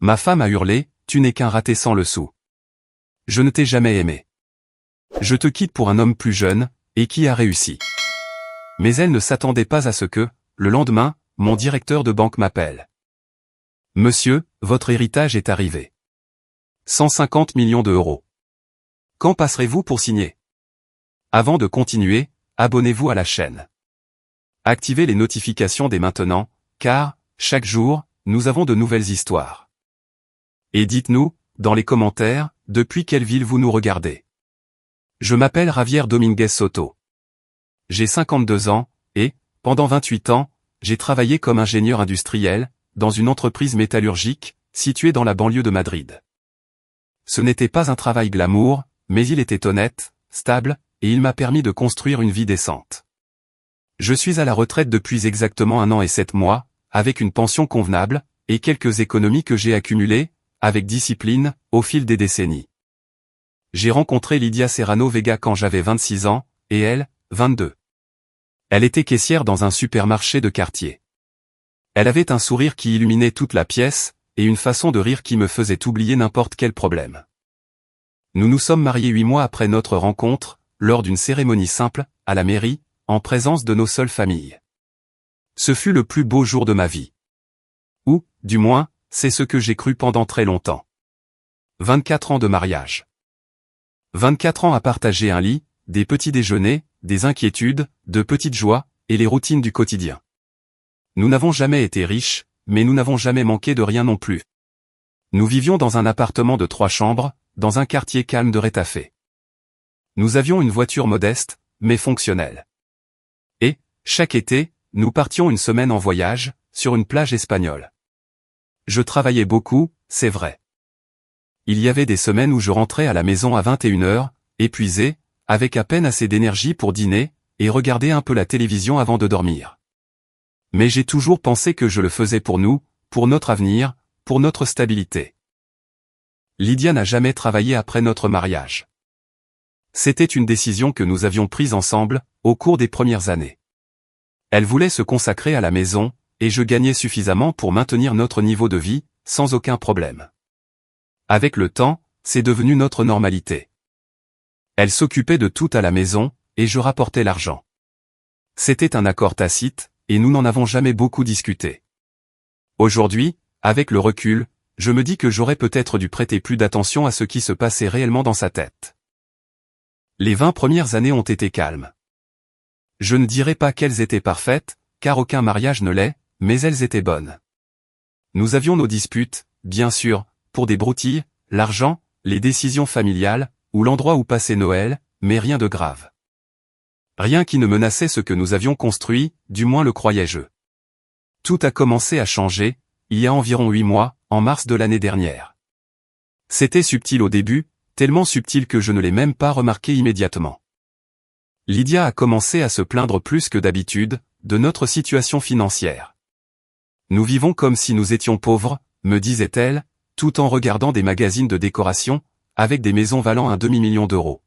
Ma femme a hurlé, tu n'es qu'un raté sans le sou. Je ne t'ai jamais aimé. Je te quitte pour un homme plus jeune, et qui a réussi. Mais elle ne s'attendait pas à ce que, le lendemain, mon directeur de banque m'appelle. Monsieur, votre héritage est arrivé. 150 millions d'euros. Quand passerez-vous pour signer? Avant de continuer, abonnez-vous à la chaîne. Activez les notifications dès maintenant, car, chaque jour, nous avons de nouvelles histoires. Et dites-nous, dans les commentaires, depuis quelle ville vous nous regardez. Je m'appelle Javier Dominguez Soto. J'ai 52 ans, et, pendant 28 ans, j'ai travaillé comme ingénieur industriel, dans une entreprise métallurgique, située dans la banlieue de Madrid. Ce n'était pas un travail glamour, mais il était honnête, stable, et il m'a permis de construire une vie décente. Je suis à la retraite depuis exactement 1 an et 7 mois, avec une pension convenable, et quelques économies que j'ai accumulées, avec discipline, au fil des décennies. J'ai rencontré Lydia Serrano Vega quand j'avais 26 ans, et elle, 22. Elle était caissière dans un supermarché de quartier. Elle avait un sourire qui illuminait toute la pièce, et une façon de rire qui me faisait oublier n'importe quel problème. Nous nous sommes mariés 8 mois après notre rencontre, lors d'une cérémonie simple, à la mairie, en présence de nos seules familles. Ce fut le plus beau jour de ma vie. Ou, du moins, c'est ce que j'ai cru pendant très longtemps. 24 ans de mariage. 24 ans à partager un lit, des petits déjeuners, des inquiétudes, de petites joies, et les routines du quotidien. Nous n'avons jamais été riches, mais nous n'avons jamais manqué de rien non plus. Nous vivions dans un appartement de 3 chambres, dans un quartier calme de Rétafé. Nous avions une voiture modeste, mais fonctionnelle. Et, chaque été, nous partions une semaine en voyage, sur une plage espagnole. Je travaillais beaucoup, c'est vrai. Il y avait des semaines où je rentrais à la maison à 21h, épuisé, avec à peine assez d'énergie pour dîner, et regarder un peu la télévision avant de dormir. Mais j'ai toujours pensé que je le faisais pour nous, pour notre avenir, pour notre stabilité. Lydia n'a jamais travaillé après notre mariage. C'était une décision que nous avions prise ensemble, au cours des premières années. Elle voulait se consacrer à la maison, et je gagnais suffisamment pour maintenir notre niveau de vie, sans aucun problème. Avec le temps, c'est devenu notre normalité. Elle s'occupait de tout à la maison, et je rapportais l'argent. C'était un accord tacite, et nous n'en avons jamais beaucoup discuté. Aujourd'hui, avec le recul, je me dis que j'aurais peut-être dû prêter plus d'attention à ce qui se passait réellement dans sa tête. Les 20 premières années ont été calmes. Je ne dirais pas qu'elles étaient parfaites, car aucun mariage ne l'est, mais elles étaient bonnes. Nous avions nos disputes, bien sûr, pour des broutilles, l'argent, les décisions familiales, ou l'endroit où passer Noël, mais rien de grave. Rien qui ne menaçait ce que nous avions construit, du moins le croyais-je. Tout a commencé à changer, il y a environ 8 mois, en mars de l'année dernière. C'était subtil au début, tellement subtil que je ne l'ai même pas remarqué immédiatement. Lydia a commencé à se plaindre plus que d'habitude, de notre situation financière. Nous vivons comme si nous étions pauvres, me disait-elle, tout en regardant des magazines de décoration, avec des maisons valant un demi-million d'euros.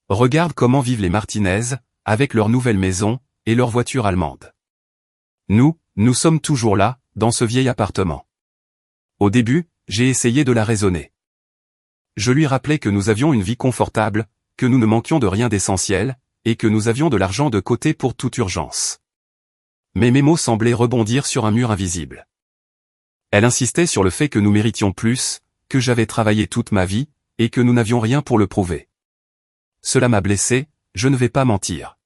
Regarde comment vivent les Martinez, avec leur nouvelle maison, et leur voiture allemande. Nous sommes toujours là, dans ce vieil appartement. Au début, j'ai essayé de la raisonner. Je lui rappelais que nous avions une vie confortable, que nous ne manquions de rien d'essentiel, et que nous avions de l'argent de côté pour toute urgence. Mais mes mots semblaient rebondir sur un mur invisible. Elle insistait sur le fait que nous méritions plus, que j'avais travaillé toute ma vie, et que nous n'avions rien pour le prouver. Cela m'a blessé, je ne vais pas mentir.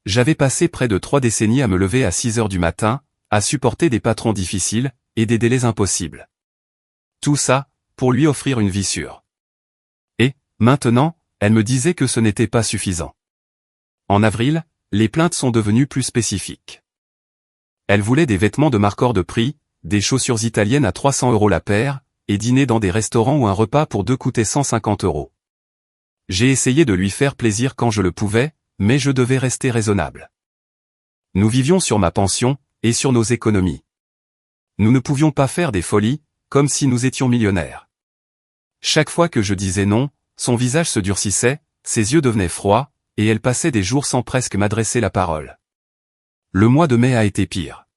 J'avais passé près de 3 décennies à me lever à 6 heures du matin, à supporter des patrons difficiles, et des délais impossibles. Tout ça, pour lui offrir une vie sûre. Et, maintenant, elle me disait que ce n'était pas suffisant. En avril, les plaintes sont devenues plus spécifiques. Elle voulait des vêtements de marque hors de prix, des chaussures italiennes à 300 € la paire, et dîner dans des restaurants où un repas pour 2 coûtait 150 €. J'ai essayé de lui faire plaisir quand je le pouvais, mais je devais rester raisonnable. Nous vivions sur ma pension, et sur nos économies. Nous ne pouvions pas faire des folies, comme si nous étions millionnaires. Chaque fois que je disais non, son visage se durcissait, ses yeux devenaient froids, et elle passait des jours sans presque m'adresser la parole. Le mois de mai a été pire.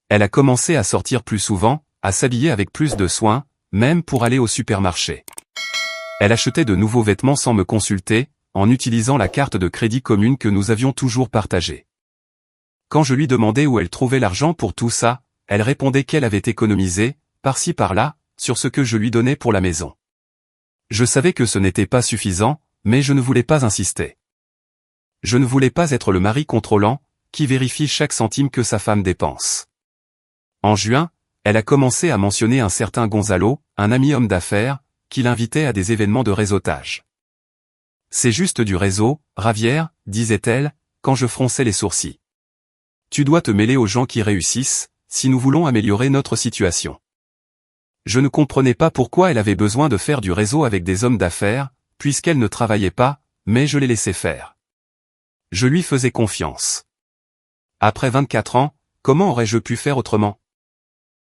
Elle a commencé à sortir plus souvent, à s'habiller avec plus de soin, même pour aller au supermarché. Elle achetait de nouveaux vêtements sans me consulter, en utilisant la carte de crédit commune que nous avions toujours partagée. Quand je lui demandais où elle trouvait l'argent pour tout ça, elle répondait qu'elle avait économisé, par-ci par-là, sur ce que je lui donnais pour la maison. Je savais que ce n'était pas suffisant, mais je ne voulais pas insister. Je ne voulais pas être le mari contrôlant, qui vérifie chaque centime que sa femme dépense. En juin, elle a commencé à mentionner un certain Gonzalo, un ami homme d'affaires, qui l'invitait à des événements de réseautage. C'est juste du réseau, Ravière, disait-elle, quand je fronçais les sourcils. Tu dois te mêler aux gens qui réussissent, si nous voulons améliorer notre situation. Je ne comprenais pas pourquoi elle avait besoin de faire du réseau avec des hommes d'affaires, puisqu'elle ne travaillait pas, mais je les laissais faire. Je lui faisais confiance. Après 24 ans, comment aurais-je pu faire autrement?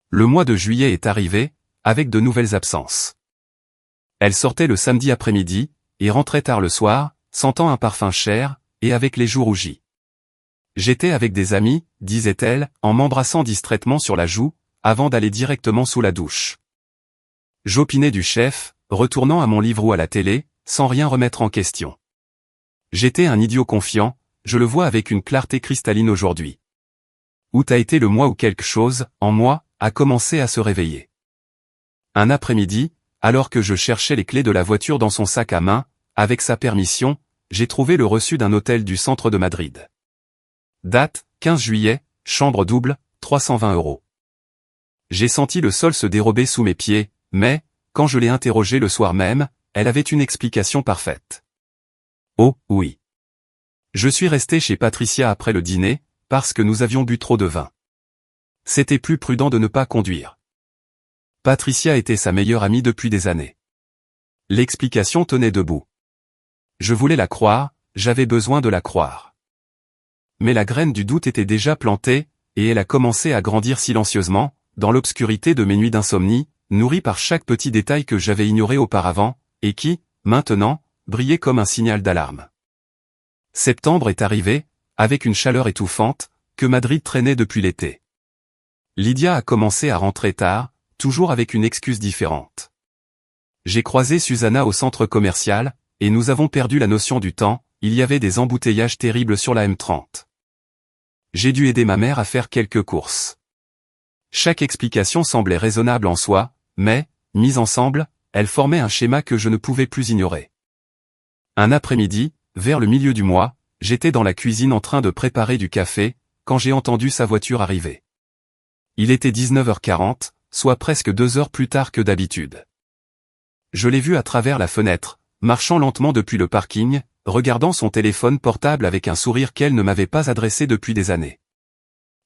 Le mois de juillet est arrivé, avec de nouvelles absences. Elle sortait le samedi après-midi, et rentrait tard le soir, sentant un parfum cher, et avec les joues rougies. J'étais avec des amis, disait-elle, en m'embrassant distraitement sur la joue, avant d'aller directement sous la douche. J'opinais du chef, retournant à mon livre ou à la télé, sans rien remettre en question. J'étais un idiot confiant, je le vois avec une clarté cristalline aujourd'hui. Où a été le mois où quelque chose, en moi, a commencé à se réveiller. Un après-midi, alors que je cherchais les clés de la voiture dans son sac à main, avec sa permission, j'ai trouvé le reçu d'un hôtel du centre de Madrid. Date, 15 juillet, chambre double, 320 €. J'ai senti le sol se dérober sous mes pieds, mais, quand je l'ai interrogée le soir même, elle avait une explication parfaite. Oh, oui. Je suis resté chez Patricia après le dîner, parce que nous avions bu trop de vin. C'était plus prudent de ne pas conduire. Patricia était sa meilleure amie depuis des années. L'explication tenait debout. Je voulais la croire, j'avais besoin de la croire. Mais la graine du doute était déjà plantée, et elle a commencé à grandir silencieusement, dans l'obscurité de mes nuits d'insomnie, nourrie par chaque petit détail que j'avais ignoré auparavant, et qui, maintenant, brillait comme un signal d'alarme. Septembre est arrivé, avec une chaleur étouffante, que Madrid traînait depuis l'été. Lydia a commencé à rentrer tard, toujours avec une excuse différente. J'ai croisé Susanna au centre commercial, et nous avons perdu la notion du temps, il y avait des embouteillages terribles sur la M30. J'ai dû aider ma mère à faire quelques courses. Chaque explication semblait raisonnable en soi, mais, mise ensemble, elle formait un schéma que je ne pouvais plus ignorer. Un après-midi, vers le milieu du mois, j'étais dans la cuisine en train de préparer du café, quand j'ai entendu sa voiture arriver. Il était 19h40, soit presque 2 heures plus tard que d'habitude. Je l'ai vue à travers la fenêtre, marchant lentement depuis le parking, regardant son téléphone portable avec un sourire qu'elle ne m'avait pas adressé depuis des années.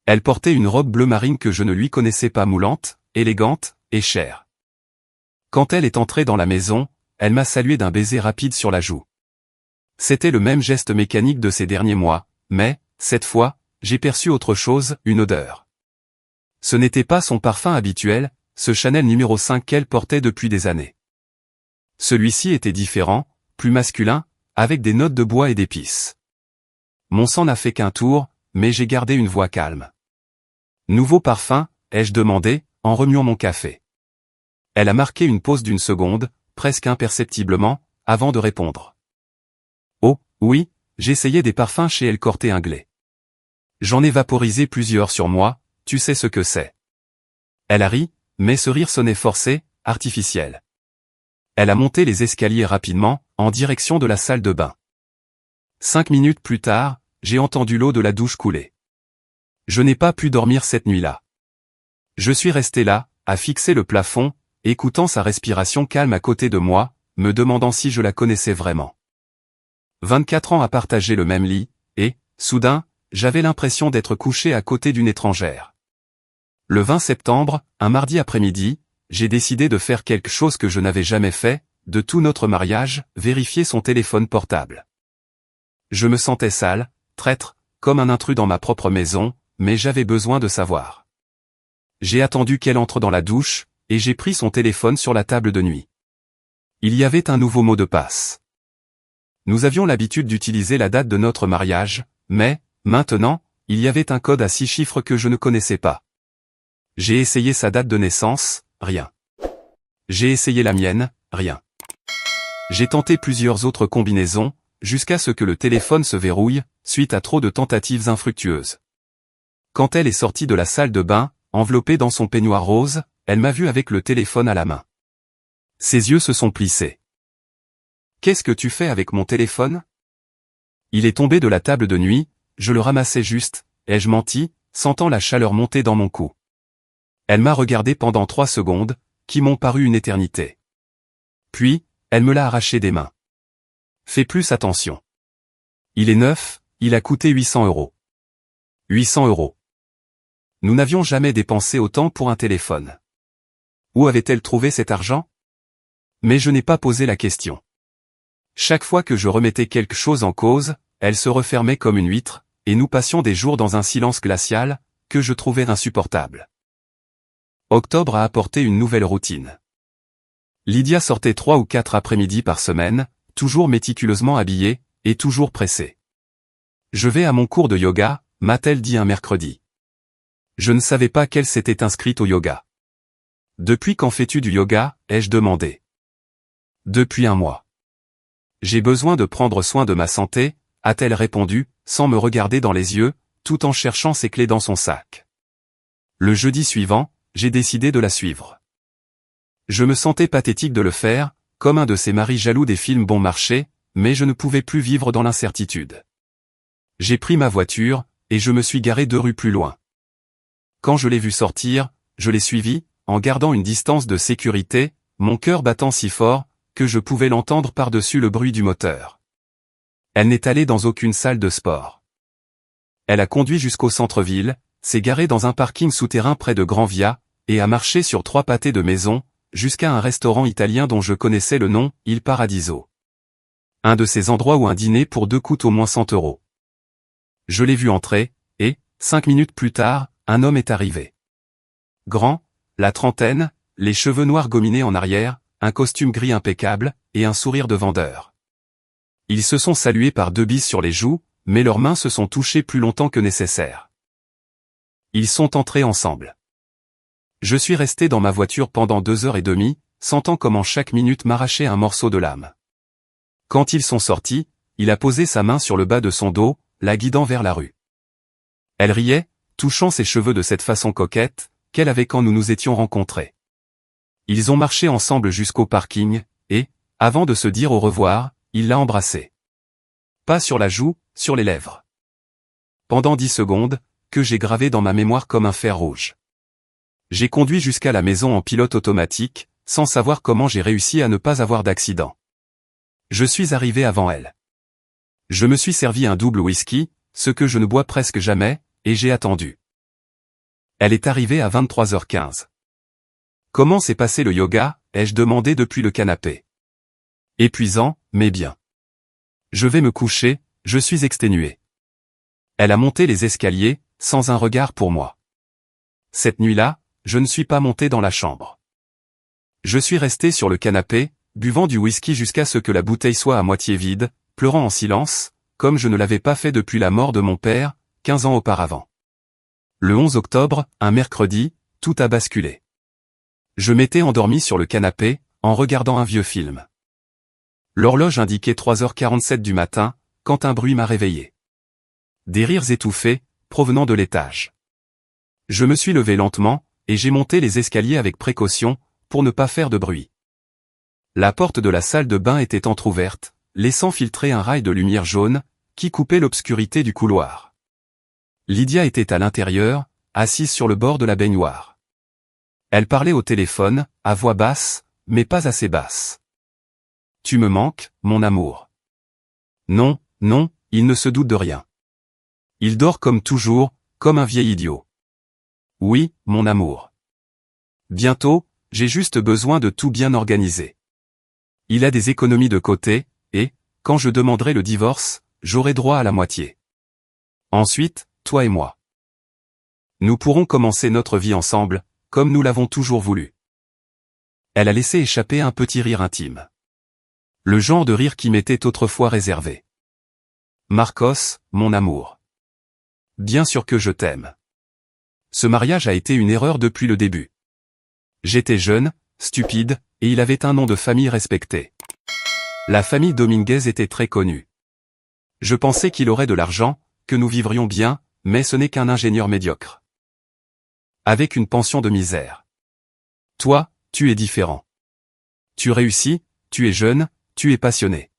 Elle portait une robe bleu marine que je ne lui connaissais pas, moulante, élégante, et chère. Quand elle est entrée dans la maison, elle m'a salué d'un baiser rapide sur la joue. C'était le même geste mécanique de ces derniers mois, mais, cette fois, j'ai perçu autre chose, une odeur. Ce n'était pas son parfum habituel, ce Chanel numéro 5 qu'elle portait depuis des années. Celui-ci était différent, plus masculin, avec des notes de bois et d'épices. Mon sang n'a fait qu'un tour, mais j'ai gardé une voix calme. Nouveau parfum, ai-je demandé, en remuant mon café. Elle a marqué une pause d'une seconde, presque imperceptiblement, avant de répondre. Oh, oui, j'essayais des parfums chez El Corte Inglés. J'en ai vaporisé plusieurs sur moi, tu sais ce que c'est. Elle a ri, mais ce rire sonnait forcé, artificiel. Elle a monté les escaliers rapidement, en direction de la salle de bain. 5 minutes plus tard, j'ai entendu l'eau de la douche couler. Je n'ai pas pu dormir cette nuit-là. Je suis resté là, à fixer le plafond, écoutant sa respiration calme à côté de moi, me demandant si je la connaissais vraiment. 24 ans à partager le même lit, et, soudain, j'avais l'impression d'être couché à côté d'une étrangère. Le 20 septembre, un mardi après-midi, j'ai décidé de faire quelque chose que je n'avais jamais fait, de tout notre mariage, vérifier son téléphone portable. Je me sentais sale, traître, comme un intrus dans ma propre maison, mais j'avais besoin de savoir. J'ai attendu qu'elle entre dans la douche, et j'ai pris son téléphone sur la table de nuit. Il y avait un nouveau mot de passe. Nous avions l'habitude d'utiliser la date de notre mariage, mais, maintenant, il y avait un code à 6 chiffres que je ne connaissais pas. J'ai essayé sa date de naissance, rien. J'ai essayé la mienne, rien. J'ai tenté plusieurs autres combinaisons, jusqu'à ce que le téléphone se verrouille, suite à trop de tentatives infructueuses. Quand elle est sortie de la salle de bain, enveloppée dans son peignoir rose, elle m'a vu avec le téléphone à la main. Ses yeux se sont plissés. « Qu'est-ce que tu fais avec mon téléphone ?» Il est tombé de la table de nuit, je le ramassais juste, ai-je menti, sentant la chaleur monter dans mon cou. Elle m'a regardé pendant 3 secondes, qui m'ont paru une éternité. Puis, elle me l'a arraché des mains. Fais plus attention. Il est neuf, il a coûté 800 €. 800 €. Nous n'avions jamais dépensé autant pour un téléphone. Où avait-elle trouvé cet argent? Mais je n'ai pas posé la question. Chaque fois que je remettais quelque chose en cause, elle se refermait comme une huître, et nous passions des jours dans un silence glacial, que je trouvais insupportable. Octobre a apporté une nouvelle routine. Lydia sortait 3 ou 4 après-midi par semaine, toujours méticuleusement habillée, et toujours pressée. Je vais à mon cours de yoga, m'a-t-elle dit un mercredi. Je ne savais pas qu'elle s'était inscrite au yoga. Depuis quand fais-tu du yoga, ai-je demandé. Depuis 1 mois. J'ai besoin de prendre soin de ma santé, a-t-elle répondu, sans me regarder dans les yeux, tout en cherchant ses clés dans son sac. Le jeudi suivant, j'ai décidé de la suivre. Je me sentais pathétique de le faire, comme un de ces maris jaloux des films bon marché, mais je ne pouvais plus vivre dans l'incertitude. J'ai pris ma voiture, et je me suis garé 2 rues plus loin. Quand je l'ai vue sortir, je l'ai suivie, en gardant une distance de sécurité, mon cœur battant si fort, que je pouvais l'entendre par-dessus le bruit du moteur. Elle n'est allée dans aucune salle de sport. Elle a conduit jusqu'au centre-ville, s'est garée dans un parking souterrain près de Grand Via, et a marché sur 3 pâtés de maison, jusqu'à un restaurant italien dont je connaissais le nom, Il Paradiso. Un de ces endroits où un dîner pour 2 coûte au moins 100 €. Je l'ai vu entrer, et, 5 minutes plus tard, un homme est arrivé. Grand, la trentaine, les cheveux noirs gominés en arrière, un costume gris impeccable, et un sourire de vendeur. Ils se sont salués par 2 bises sur les joues, mais leurs mains se sont touchées plus longtemps que nécessaire. Ils sont entrés ensemble. Je suis resté dans ma voiture pendant 2h30, sentant comment chaque minute m'arrachait un morceau de l'âme. Quand ils sont sortis, il a posé sa main sur le bas de son dos, la guidant vers la rue. Elle riait, touchant ses cheveux de cette façon coquette, qu'elle avait quand nous nous étions rencontrés. Ils ont marché ensemble jusqu'au parking, et, avant de se dire au revoir, il l'a embrassée. Pas sur la joue, sur les lèvres. Pendant 10 secondes, que j'ai gravé dans ma mémoire comme un fer rouge. J'ai conduit jusqu'à la maison en pilote automatique, sans savoir comment j'ai réussi à ne pas avoir d'accident. Je suis arrivé avant elle. Je me suis servi un double whisky, ce que je ne bois presque jamais, et j'ai attendu. Elle est arrivée à 23h15. Comment s'est passé le yoga, ai-je demandé depuis le canapé. Épuisant, mais bien. Je vais me coucher, je suis exténué. Elle a monté les escaliers, sans un regard pour moi. Cette nuit-là, je ne suis pas monté dans la chambre. Je suis resté sur le canapé, buvant du whisky jusqu'à ce que la bouteille soit à moitié vide, pleurant en silence, comme je ne l'avais pas fait depuis la mort de mon père, 15 ans auparavant. Le 11 octobre, un mercredi, tout a basculé. Je m'étais endormi sur le canapé, en regardant un vieux film. L'horloge indiquait 3h47 du matin, quand un bruit m'a réveillé. Des rires étouffés, provenant de l'étage. Je me suis levé lentement, et j'ai monté les escaliers avec précaution, pour ne pas faire de bruit. La porte de la salle de bain était entr'ouverte, laissant filtrer un rail de lumière jaune, qui coupait l'obscurité du couloir. Lydia était à l'intérieur, assise sur le bord de la baignoire. Elle parlait au téléphone, à voix basse, mais pas assez basse. « Tu me manques, mon amour. » Non, non, il ne se doute de rien. Il dort comme toujours, comme un vieil idiot. Oui, mon amour. Bientôt, j'ai juste besoin de tout bien organiser. Il a des économies de côté, et, quand je demanderai le divorce, j'aurai droit à la moitié. Ensuite, toi et moi. Nous pourrons commencer notre vie ensemble, comme nous l'avons toujours voulu. Elle a laissé échapper un petit rire intime. Le genre de rire qui m'était autrefois réservé. Marcos, mon amour. Bien sûr que je t'aime. Ce mariage a été une erreur depuis le début. J'étais jeune, stupide, et il avait un nom de famille respecté. La famille Dominguez était très connue. Je pensais qu'il aurait de l'argent, que nous vivrions bien, mais ce n'est qu'un ingénieur médiocre. Avec une pension de misère. Toi, tu es différent. Tu réussis, tu es jeune, tu es passionné.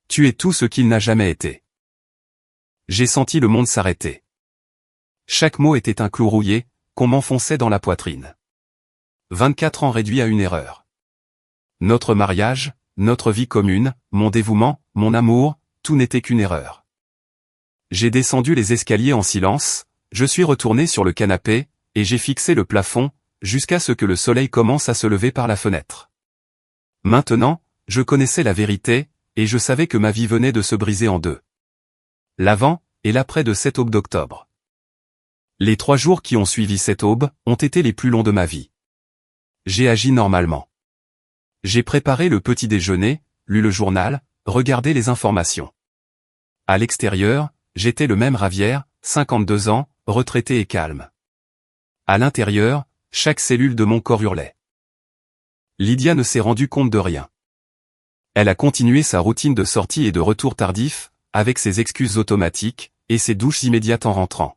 Tu es tout ce qu'il n'a jamais été. J'ai senti le monde s'arrêter. Chaque mot était un clou rouillé, qu'on m'enfonçait dans la poitrine. 24 ans réduits à une erreur. Notre mariage, notre vie commune, mon dévouement, mon amour, tout n'était qu'une erreur. J'ai descendu les escaliers en silence, je suis retourné sur le canapé, et j'ai fixé le plafond, jusqu'à ce que le soleil commence à se lever par la fenêtre. Maintenant, je connaissais la vérité, et je savais que ma vie venait de se briser en deux. L'avant, et l'après de cette aube d'octobre. Les 3 jours qui ont suivi cette aube, ont été les plus longs de ma vie. J'ai agi normalement. J'ai préparé le petit déjeuner, lu le journal, regardé les informations. À l'extérieur, j'étais le même Ravière, 52 ans, retraité et calme. À l'intérieur, chaque cellule de mon corps hurlait. Lydia ne s'est rendue compte de rien. Elle a continué sa routine de sortie et de retour tardif, avec ses excuses automatiques, et ses douches immédiates en rentrant.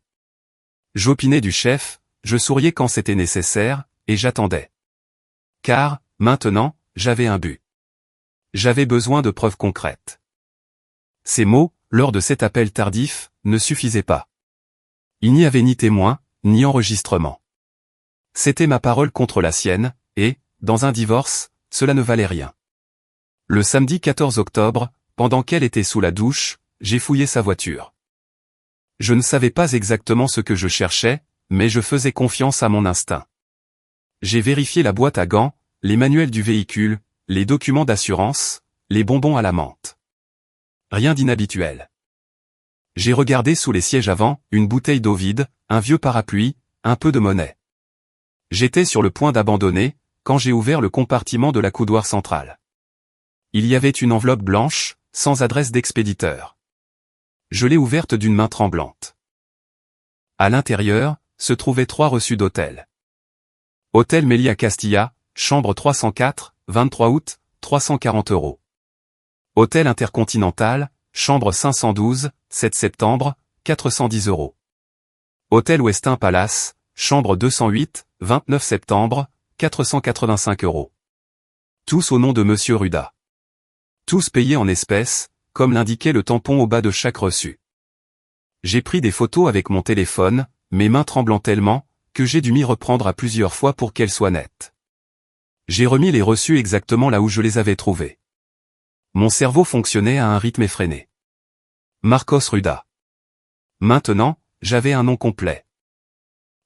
J'opinais du chef, je souriais quand c'était nécessaire, et j'attendais. Car, maintenant, j'avais un but. J'avais besoin de preuves concrètes. Ces mots, lors de cet appel tardif, ne suffisaient pas. Il n'y avait ni témoin, ni enregistrement. C'était ma parole contre la sienne, et, dans un divorce, cela ne valait rien. Le samedi 14 octobre, pendant qu'elle était sous la douche, j'ai fouillé sa voiture. Je ne savais pas exactement ce que je cherchais, mais je faisais confiance à mon instinct. J'ai vérifié la boîte à gants, les manuels du véhicule, les documents d'assurance, les bonbons à la menthe. Rien d'inhabituel. J'ai regardé sous les sièges avant, une bouteille d'eau vide, un vieux parapluie, un peu de monnaie. J'étais sur le point d'abandonner, quand j'ai ouvert le compartiment de la coudoir centrale. Il y avait une enveloppe blanche, sans adresse d'expéditeur. Je l'ai ouverte d'une main tremblante. À l'intérieur, se trouvaient 3 reçus d'hôtel. Hôtel Melia Castilla, chambre 304, 23 août, 340 €. Hôtel Intercontinental, chambre 512, 7 septembre, 410 €. Hôtel Westin Palace, chambre 208, 29 septembre, 485 €. Tous au nom de Monsieur Ruda. Tous payés en espèces, comme l'indiquait le tampon au bas de chaque reçu. J'ai pris des photos avec mon téléphone, mes mains tremblant tellement, que j'ai dû m'y reprendre à plusieurs fois pour qu'elles soient nettes. J'ai remis les reçus exactement là où je les avais trouvés. Mon cerveau fonctionnait à un rythme effréné. Marcos Ruda. Maintenant, j'avais un nom complet.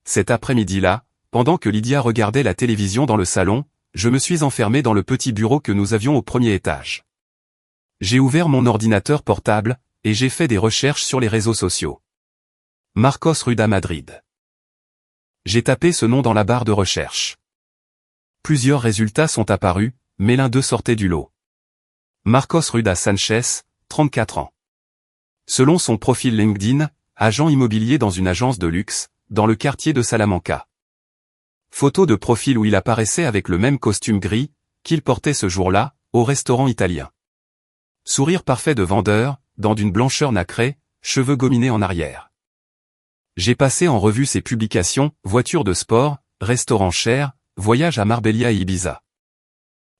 Cet après-midi-là, pendant que Lydia regardait la télévision dans le salon, je me suis enfermé dans le petit bureau que nous avions au premier étage. J'ai ouvert mon ordinateur portable, et j'ai fait des recherches sur les réseaux sociaux. Marcos Ruda Madrid. J'ai tapé ce nom dans la barre de recherche. Plusieurs résultats sont apparus, mais l'un d'eux sortait du lot. Marcos Ruda Sanchez, 34 ans. Selon son profil LinkedIn, agent immobilier dans une agence de luxe, dans le quartier de Salamanca. Photo de profil où il apparaissait avec le même costume gris, qu'il portait ce jour-là, au restaurant italien. Sourire parfait de vendeur, dents d'une blancheur nacrée, cheveux gominés en arrière. J'ai passé en revue ses publications, voitures de sport, restaurants chers, voyages à Marbella et Ibiza.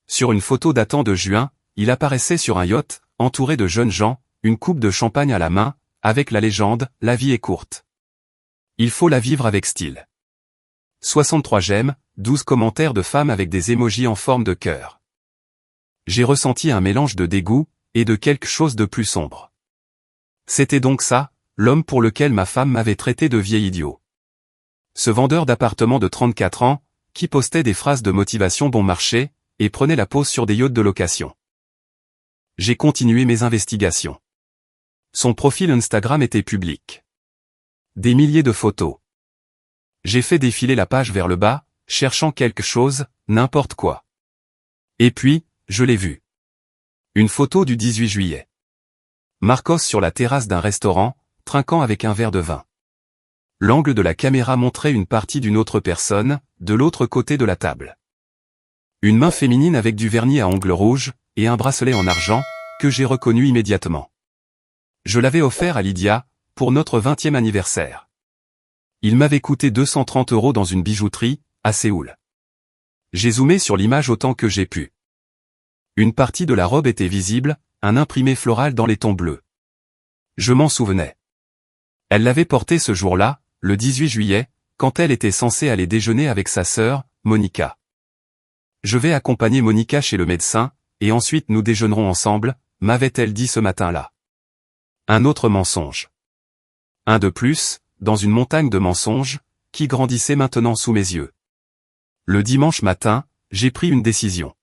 Sur une photo datant de juin, il apparaissait sur un yacht, entouré de jeunes gens, une coupe de champagne à la main, avec la légende « La vie est courte. Il faut la vivre avec style ». 63 j'aime, 12 commentaires de femmes avec des émojis en forme de cœur. J'ai ressenti un mélange de dégoût, et de quelque chose de plus sombre. C'était donc ça, l'homme pour lequel ma femme m'avait traité de vieil idiot. Ce vendeur d'appartements de 34 ans, qui postait des phrases de motivation bon marché, et prenait la pause sur des yachts de location. J'ai continué mes investigations. Son profil Instagram était public. Des milliers de photos. J'ai fait défiler la page vers le bas, cherchant quelque chose, n'importe quoi. Et puis, je l'ai vu. Une photo du 18 juillet. Marcos sur la terrasse d'un restaurant, trinquant avec un verre de vin. L'angle de la caméra montrait une partie d'une autre personne, de l'autre côté de la table. Une main féminine avec du vernis à ongles rouges, et un bracelet en argent, que j'ai reconnu immédiatement. Je l'avais offert à Lydia, pour notre 20e anniversaire. Il m'avait coûté 230 € dans une bijouterie, à Séoul. J'ai zoomé sur l'image autant que j'ai pu. Une partie de la robe était visible, un imprimé floral dans les tons bleus. Je m'en souvenais. Elle l'avait porté ce jour-là, le 18 juillet, quand elle était censée aller déjeuner avec sa sœur, Monica. Je vais accompagner Monica chez le médecin, et ensuite nous déjeunerons ensemble, m'avait-elle dit ce matin-là. Un autre mensonge. Un de plus, dans une montagne de mensonges, qui grandissait maintenant sous mes yeux. Le dimanche matin, j'ai pris une décision.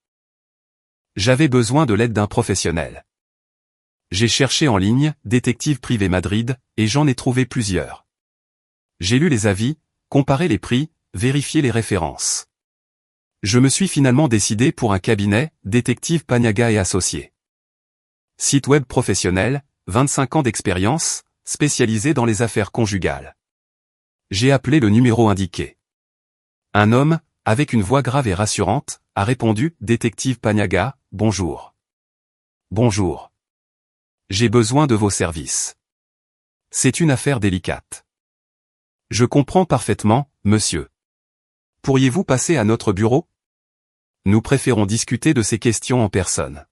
J'avais besoin de l'aide d'un professionnel. J'ai cherché en ligne, détective privé Madrid, et j'en ai trouvé plusieurs. J'ai lu les avis, comparé les prix, vérifié les références. Je me suis finalement décidé pour un cabinet, détective Paniagua et Associés. Site web professionnel, 25 ans d'expérience, spécialisé dans les affaires conjugales. J'ai appelé le numéro indiqué. Un homme, avec une voix grave et rassurante, a répondu « Détective Paniagua, bonjour. » Bonjour. J'ai besoin de vos services. C'est une affaire délicate. Je comprends parfaitement, monsieur. Pourriez-vous passer à notre bureau? Nous préférons discuter de ces questions en personne.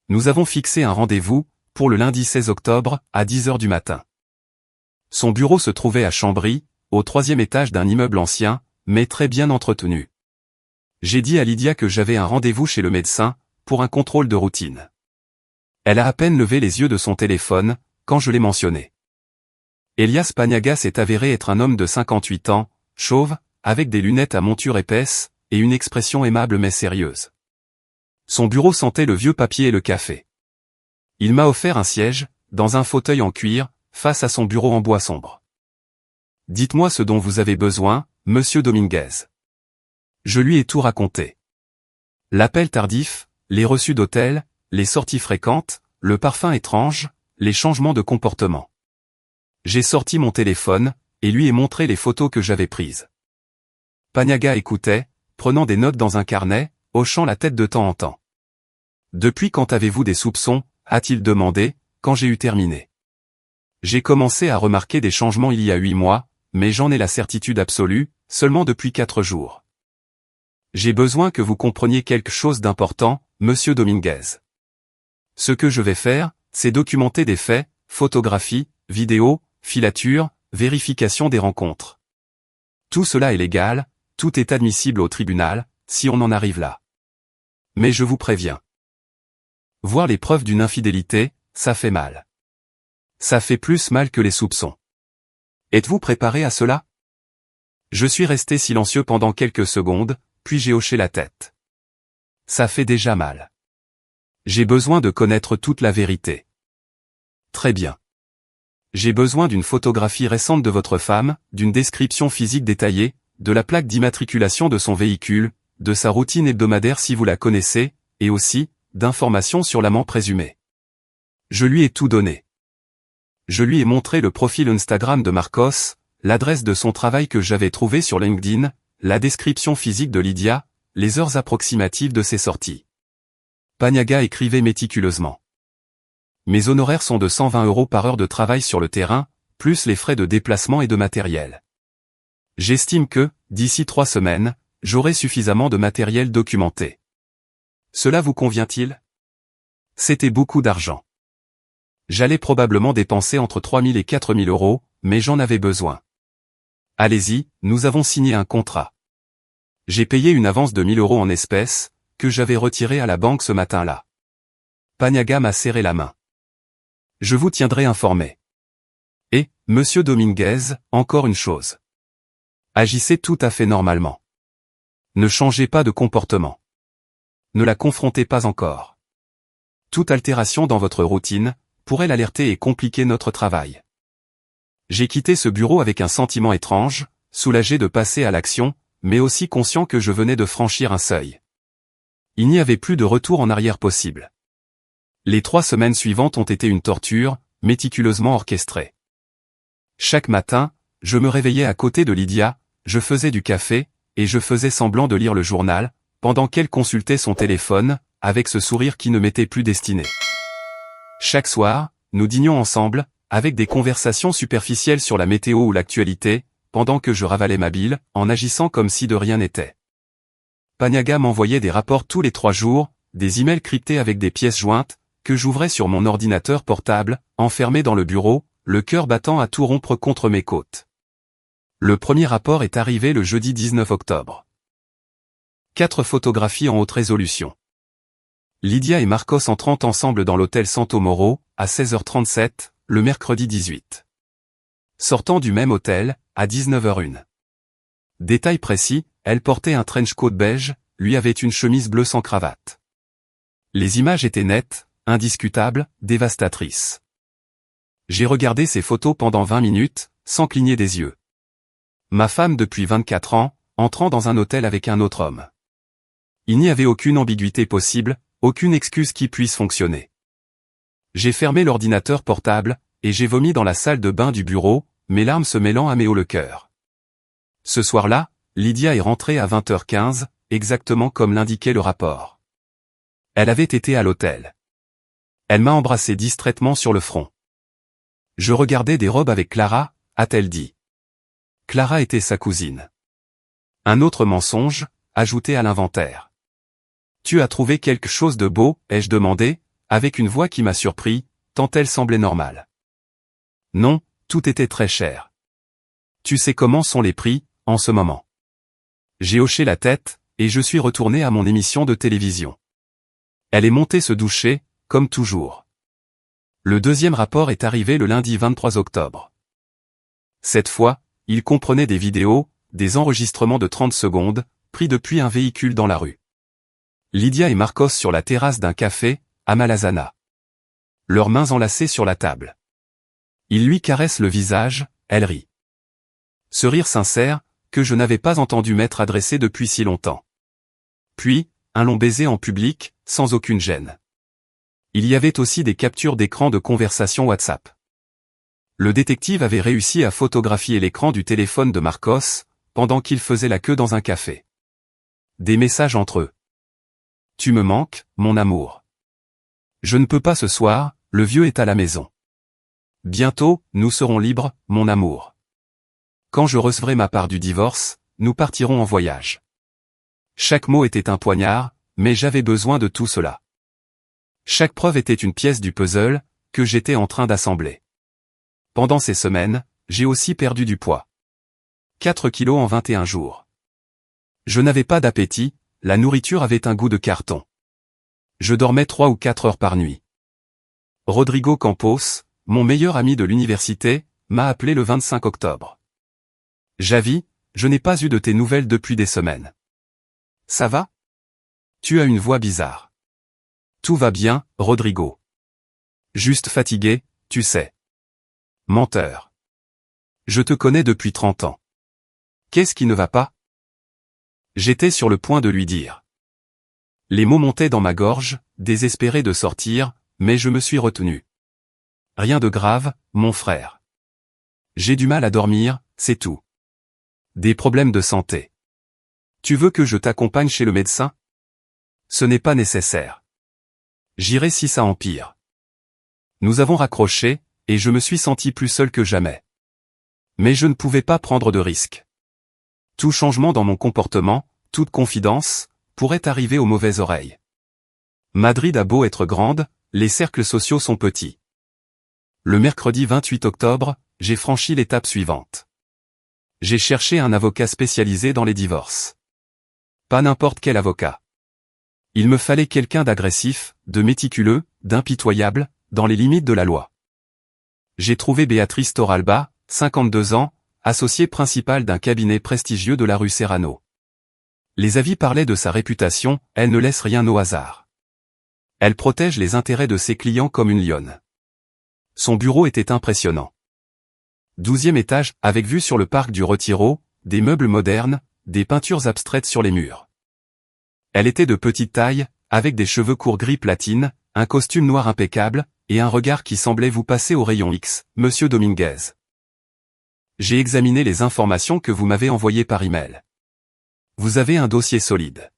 Nous avons fixé un rendez-vous, pour le lundi 16 octobre, à 10 h du matin. Son bureau se trouvait à Chambry, au 3e étage d'un immeuble ancien, mais très bien entretenu. J'ai dit à Lydia que j'avais un rendez-vous chez le médecin, pour un contrôle de routine. Elle a à peine levé les yeux de son téléphone, quand je l'ai mentionné. Elias Paniagua s'est avéré être un homme de 58 ans, chauve, avec des lunettes à monture épaisse, et une expression aimable mais sérieuse. Son bureau sentait le vieux papier et le café. Il m'a offert un siège, dans un fauteuil en cuir, face à son bureau en bois sombre. Dites-moi ce dont vous avez besoin, monsieur Dominguez. Je lui ai tout raconté. L'appel tardif, les reçus d'hôtel, les sorties fréquentes, le parfum étrange, les changements de comportement. J'ai sorti mon téléphone, et lui ai montré les photos que j'avais prises. Paniagua écoutait, prenant des notes dans un carnet, hochant la tête de temps en temps. Depuis quand avez-vous des soupçons, a-t-il demandé, quand j'ai eu terminé. J'ai commencé à remarquer des changements il y a 8 mois, mais j'en ai la certitude absolue, seulement depuis 4 jours. J'ai besoin que vous compreniez quelque chose d'important, monsieur Dominguez. Ce que je vais faire, c'est documenter des faits, photographies, vidéos, filatures, vérification des rencontres. Tout cela est légal, tout est admissible au tribunal, si on en arrive là. Mais je vous préviens. Voir les preuves d'une infidélité, ça fait mal. Ça fait plus mal que les soupçons. Êtes-vous préparé à cela? Je suis resté silencieux pendant quelques secondes, puis j'ai hoché la tête. Ça fait déjà mal. J'ai besoin de connaître toute la vérité. Très bien. J'ai besoin d'une photographie récente de votre femme, d'une description physique détaillée, de la plaque d'immatriculation de son véhicule, de sa routine hebdomadaire si vous la connaissez, et aussi, d'informations sur l'amant présumé. Je lui ai tout donné. Je lui ai montré le profil Instagram de Marcos, l'adresse de son travail que j'avais trouvé sur LinkedIn, la description physique de Lydia, les heures approximatives de ses sorties. Paniagua écrivait méticuleusement. Mes honoraires sont de 120 € par heure de travail sur le terrain, plus les frais de déplacement et de matériel. J'estime que, d'ici 3 semaines, j'aurai suffisamment de matériel documenté. Cela vous convient-il? C'était beaucoup d'argent. J'allais probablement dépenser entre 3 000 et 4 000 €, mais j'en avais besoin. Allez-y, nous avons signé un contrat. J'ai payé une avance de 1 000 € en espèces, que j'avais retirée à la banque ce matin-là. Paniagua m'a serré la main. Je vous tiendrai informé. Et, monsieur Dominguez, encore une chose. Agissez tout à fait normalement. Ne changez pas de comportement. Ne la confrontez pas encore. Toute altération dans votre routine pourrait l'alerter et compliquer notre travail. J'ai quitté ce bureau avec un sentiment étrange, soulagé de passer à l'action, mais aussi conscient que je venais de franchir un seuil. Il n'y avait plus de retour en arrière possible. Les 3 semaines suivantes ont été une torture, méticuleusement orchestrée. Chaque matin, je me réveillais à côté de Lydia, je faisais du café, et je faisais semblant de lire le journal, pendant qu'elle consultait son téléphone, avec ce sourire qui ne m'était plus destiné. Chaque soir, nous dînions ensemble, avec des conversations superficielles sur la météo ou l'actualité, pendant que je ravalais ma bile, en agissant comme si de rien n'était. Paniagua m'envoyait des rapports tous les 3 jours, des emails cryptés avec des pièces jointes, que j'ouvrais sur mon ordinateur portable, enfermé dans le bureau, le cœur battant à tout rompre contre mes côtes. Le premier rapport est arrivé le jeudi 19 octobre. 4 photographies en haute résolution. Lydia et Marcos entrant ensemble dans l'hôtel Santo Moro, à 16h37, le mercredi 18. Sortant du même hôtel, à 19h01. Détail précis, elle portait un trench coat beige, lui avait une chemise bleue sans cravate. Les images étaient nettes, indiscutables, dévastatrices. J'ai regardé ces photos pendant 20 minutes, sans cligner des yeux. Ma femme depuis 24 ans, entrant dans un hôtel avec un autre homme. Il n'y avait aucune ambiguïté possible, aucune excuse qui puisse fonctionner. J'ai fermé l'ordinateur portable, et j'ai vomi dans la salle de bain du bureau, mes larmes se mêlant à mes hauts le cœur. Ce soir-là, Lydia est rentrée à 20h15, exactement comme l'indiquait le rapport. Elle avait été à l'hôtel. Elle m'a embrassé distraitement sur le front. Je regardais des robes avec Clara, a-t-elle dit. Clara était sa cousine. Un autre mensonge, ajouté à l'inventaire. Tu as trouvé quelque chose de beau, ai-je demandé, avec une voix qui m'a surpris, tant elle semblait normale. Non, tout était très cher. Tu sais comment sont les prix, en ce moment. J'ai hoché la tête, et je suis retourné à mon émission de télévision. Elle est montée se doucher, comme toujours. Le deuxième rapport est arrivé le lundi 23 octobre. Cette fois, il comprenait des vidéos, des enregistrements de 30 secondes, pris depuis un véhicule dans la rue. Lydia et Marcos sur la terrasse d'un café, à Malazana. Leurs mains enlacées sur la table. Il lui caresse le visage, elle rit. Ce rire sincère, que je n'avais pas entendu m'être adressé depuis si longtemps. Puis, un long baiser en public, sans aucune gêne. Il y avait aussi des captures d'écran de conversation WhatsApp. Le détective avait réussi à photographier l'écran du téléphone de Marcos, pendant qu'il faisait la queue dans un café. Des messages entre eux. Tu me manques, mon amour. Je ne peux pas ce soir, le vieux est à la maison. Bientôt, nous serons libres, mon amour. Quand je recevrai ma part du divorce, nous partirons en voyage. Chaque mot était un poignard, mais j'avais besoin de tout cela. Chaque preuve était une pièce du puzzle, que j'étais en train d'assembler. Pendant ces semaines, j'ai aussi perdu du poids. 4 kilos en 21 jours. Je n'avais pas d'appétit, la nourriture avait un goût de carton. Je dormais 3 ou 4 heures par nuit. Rodrigo Campos, mon meilleur ami de l'université, m'a appelé le 25 octobre. Javi, je n'ai pas eu de tes nouvelles depuis des semaines. Ça va? Tu as une voix bizarre. Tout va bien, Rodrigo. Juste fatigué, tu sais. Menteur. Je te connais depuis 30 ans. Qu'est-ce qui ne va pas? J'étais sur le point de lui dire. Les mots montaient dans ma gorge, désespéré de sortir, mais je me suis retenu. Rien de grave, mon frère. J'ai du mal à dormir, c'est tout. Des problèmes de santé. Tu veux que je t'accompagne chez le médecin? Ce n'est pas nécessaire. J'irai si ça empire. Nous avons raccroché, et je me suis senti plus seul que jamais. Mais je ne pouvais pas prendre de risques. Tout changement dans mon comportement, toute confidence, pourrait arriver aux mauvaises oreilles. Madrid a beau être grande, les cercles sociaux sont petits. Le mercredi 28 octobre, j'ai franchi l'étape suivante. J'ai cherché un avocat spécialisé dans les divorces. Pas n'importe quel avocat. Il me fallait quelqu'un d'agressif, de méticuleux, d'impitoyable, dans les limites de la loi. J'ai trouvé Béatrice Torralba, 52 ans, associée principale d'un cabinet prestigieux de la rue Serrano. Les avis parlaient de sa réputation, elle ne laisse rien au hasard. Elle protège les intérêts de ses clients comme une lionne. Son bureau était impressionnant. 12e étage, avec vue sur le parc du Retiro, des meubles modernes, des peintures abstraites sur les murs. Elle était de petite taille, avec des cheveux courts gris platine, un costume noir impeccable, et un regard qui semblait vous passer au rayon X, Monsieur Dominguez. J'ai examiné les informations que vous m'avez envoyées par email. Vous avez un dossier solide.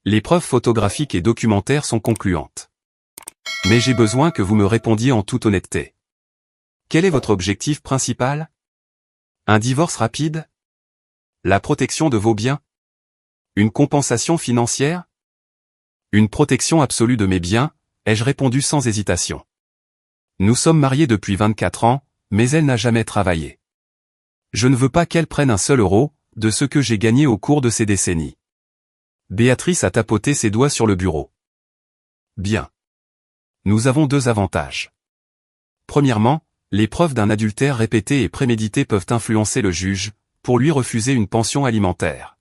Les preuves photographiques et documentaires sont concluantes. Mais j'ai besoin que vous me répondiez en toute honnêteté. Quel est votre objectif principal? Un divorce rapide? La protection de vos biens? Une compensation financière? Une protection absolue de mes biens, ai-je répondu sans hésitation. Nous sommes mariés depuis 24 ans, mais elle n'a jamais travaillé. Je ne veux pas qu'elle prenne un seul euro de ce que j'ai gagné au cours de ces décennies. Béatrice a tapoté ses doigts sur le bureau. Bien. Nous avons deux avantages. Premièrement, les preuves d'un adultère répété et prémédité peuvent influencer le juge, pour lui refuser une pension alimentaire.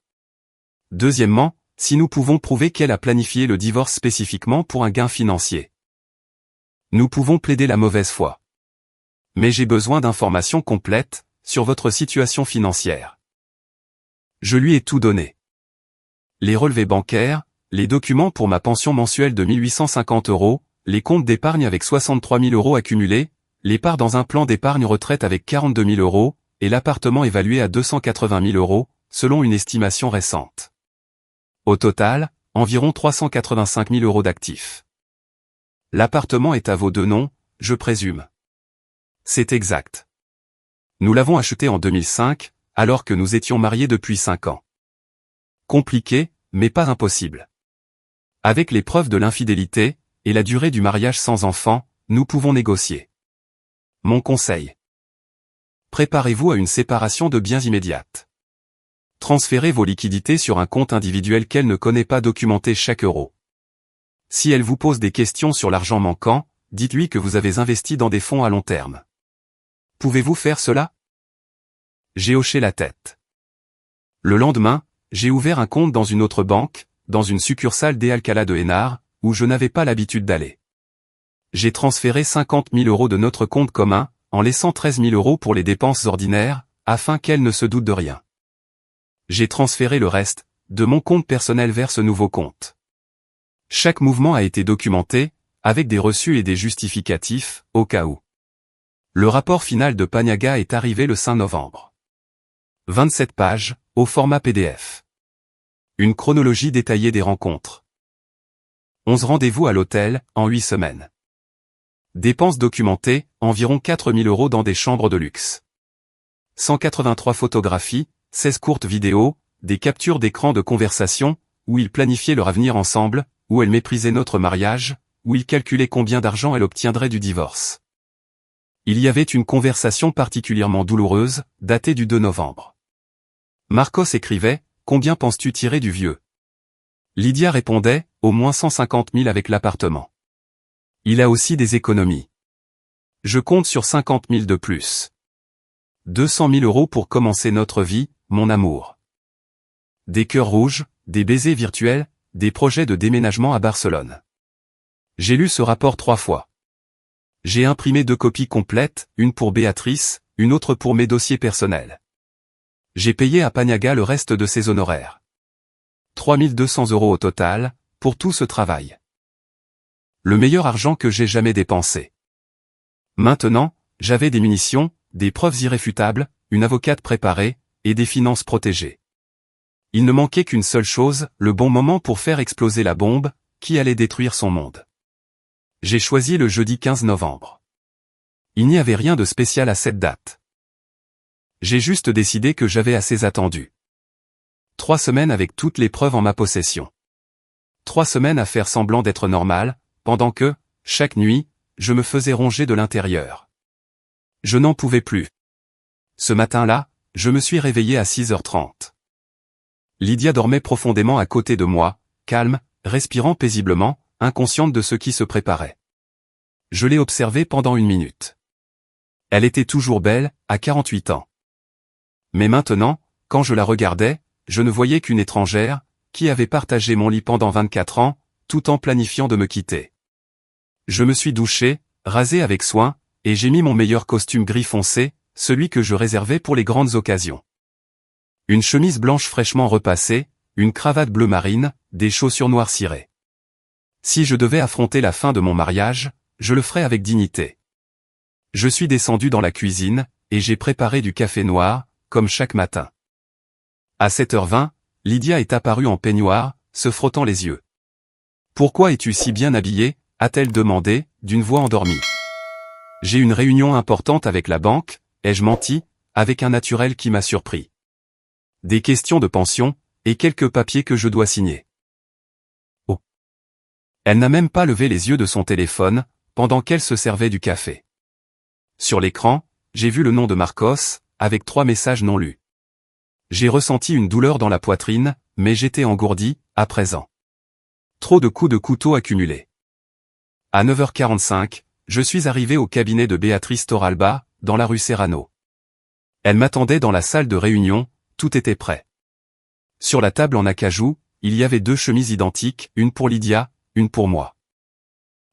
Deuxièmement, si nous pouvons prouver qu'elle a planifié le divorce spécifiquement pour un gain financier. Nous pouvons plaider la mauvaise foi. Mais j'ai besoin d'informations complètes sur votre situation financière. Je lui ai tout donné. Les relevés bancaires, les documents pour ma pension mensuelle de 1850 €, les comptes d'épargne avec 63 000 € accumulés, les parts dans un plan d'épargne retraite avec 42 000 € et l'appartement évalué à 280 000 €, selon une estimation récente. Au total, environ 385 000 € d'actifs. L'appartement est à vos deux noms, je présume. C'est exact. Nous l'avons acheté en 2005, alors que nous étions mariés depuis 5 ans. Compliqué, mais pas impossible. Avec les preuves de l'infidélité, et la durée du mariage sans enfant, nous pouvons négocier. Mon conseil. Préparez-vous à une séparation de biens immédiate. Transférez vos liquidités sur un compte individuel qu'elle ne connaît pas, documenter chaque euro. Si elle vous pose des questions sur l'argent manquant, dites-lui que vous avez investi dans des fonds à long terme. Pouvez-vous faire cela? J'ai hoché la tête. Le lendemain, j'ai ouvert un compte dans une autre banque, dans une succursale d'Alcalá de Henares, où je n'avais pas l'habitude d'aller. J'ai transféré 50 000 € de notre compte commun, en laissant 13 000 € pour les dépenses ordinaires, afin qu'elle ne se doute de rien. J'ai transféré le reste, de mon compte personnel vers ce nouveau compte. Chaque mouvement a été documenté, avec des reçus et des justificatifs, au cas où. Le rapport final de Paniagua est arrivé le 5 novembre. 27 pages, au format PDF. Une chronologie détaillée des rencontres. 11 rendez-vous à l'hôtel, en 8 semaines. Dépenses documentées, environ 4 000 € dans des chambres de luxe. 183 photographies, 16 courtes vidéos, des captures d'écran de conversation, où ils planifiaient leur avenir ensemble, où elle méprisait notre mariage, où ils calculaient combien d'argent elle obtiendrait du divorce. Il y avait une conversation particulièrement douloureuse, datée du 2 novembre. Marcos écrivait « Combien penses-tu tirer du vieux ?» Lydia répondait « Au moins 150 000 avec l'appartement. Il a aussi des économies. Je compte sur 50 000 de plus. 200 000 € pour commencer notre vie, mon amour. Des cœurs rouges, des baisers virtuels, des projets de déménagement à Barcelone. » J'ai lu ce rapport 3 fois. J'ai imprimé 2 copies complètes, une pour Béatrice, une autre pour mes dossiers personnels. J'ai payé à Paniagua le reste de ses honoraires. 3 200 € au total, pour tout ce travail. Le meilleur argent que j'ai jamais dépensé. Maintenant, j'avais des munitions, des preuves irréfutables, une avocate préparée, et des finances protégées. Il ne manquait qu'une seule chose, le bon moment pour faire exploser la bombe, qui allait détruire son monde. J'ai choisi le jeudi 15 novembre. Il n'y avait rien de spécial à cette date. J'ai juste décidé que j'avais assez attendu. 3 semaines avec toutes les preuves en ma possession. 3 semaines à faire semblant d'être normal, pendant que, chaque nuit, je me faisais ronger de l'intérieur. Je n'en pouvais plus. Ce matin-là, je me suis réveillé à 6h30. Lydia dormait profondément à côté de moi, calme, respirant paisiblement, inconsciente de ce qui se préparait. Je l'ai observée pendant 1 minute. Elle était toujours belle, à 48 ans. Mais maintenant, quand je la regardais, je ne voyais qu'une étrangère, qui avait partagé mon lit pendant 24 ans, tout en planifiant de me quitter. Je me suis douché, rasé avec soin, et j'ai mis mon meilleur costume gris foncé, celui que je réservais pour les grandes occasions. Une chemise blanche fraîchement repassée, une cravate bleu marine, des chaussures noires cirées. Si je devais affronter la fin de mon mariage, je le ferais avec dignité. Je suis descendu dans la cuisine, et j'ai préparé du café noir, comme chaque matin. À 7h20, Lydia est apparue en peignoir, se frottant les yeux. « Pourquoi es-tu si bien habillée ?» a-t-elle demandé, d'une voix endormie. « J'ai une réunion importante avec la banque, ai-je menti, avec un naturel qui m'a surpris. Des questions de pension, et quelques papiers que je dois signer. » Oh. Elle n'a même pas levé les yeux de son téléphone, pendant qu'elle se servait du café. Sur l'écran, j'ai vu le nom de Marcos, avec 3 messages non lus. J'ai ressenti une douleur dans la poitrine, mais j'étais engourdi, à présent. Trop de coups de couteau accumulés. À 9h45, je suis arrivé au cabinet de Béatrice Torralba, dans la rue Serrano. Elle m'attendait dans la salle de réunion, tout était prêt. Sur la table en acajou, il y avait 2 chemises identiques, une pour Lydia, une pour moi.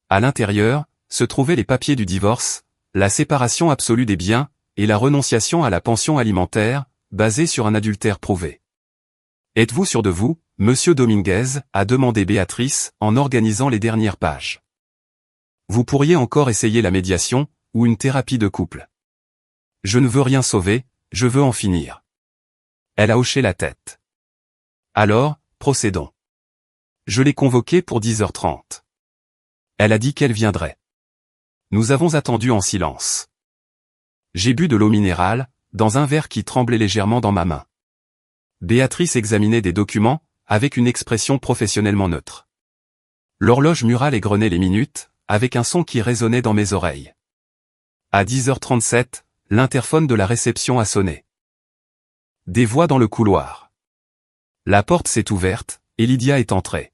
À l'intérieur, se trouvaient les papiers du divorce, la séparation absolue des biens, et la renonciation à la pension alimentaire, basée sur un adultère prouvé. « Êtes-vous sûr de vous, monsieur Dominguez ?» a demandé Béatrice, en organisant les dernières pages. « Vous pourriez encore essayer la médiation, ou une thérapie de couple. Je ne veux rien sauver, je veux en finir. » Elle a hoché la tête. « Alors, procédons. » Je l'ai convoquée pour 10h30. Elle a dit qu'elle viendrait. Nous avons attendu en silence. J'ai bu de l'eau minérale, dans un verre qui tremblait légèrement dans ma main. Béatrice examinait des documents, avec une expression professionnellement neutre. L'horloge murale égrenait les minutes, avec un son qui résonnait dans mes oreilles. À 10h37, l'interphone de la réception a sonné. Des voix dans le couloir. La porte s'est ouverte, et Lydia est entrée.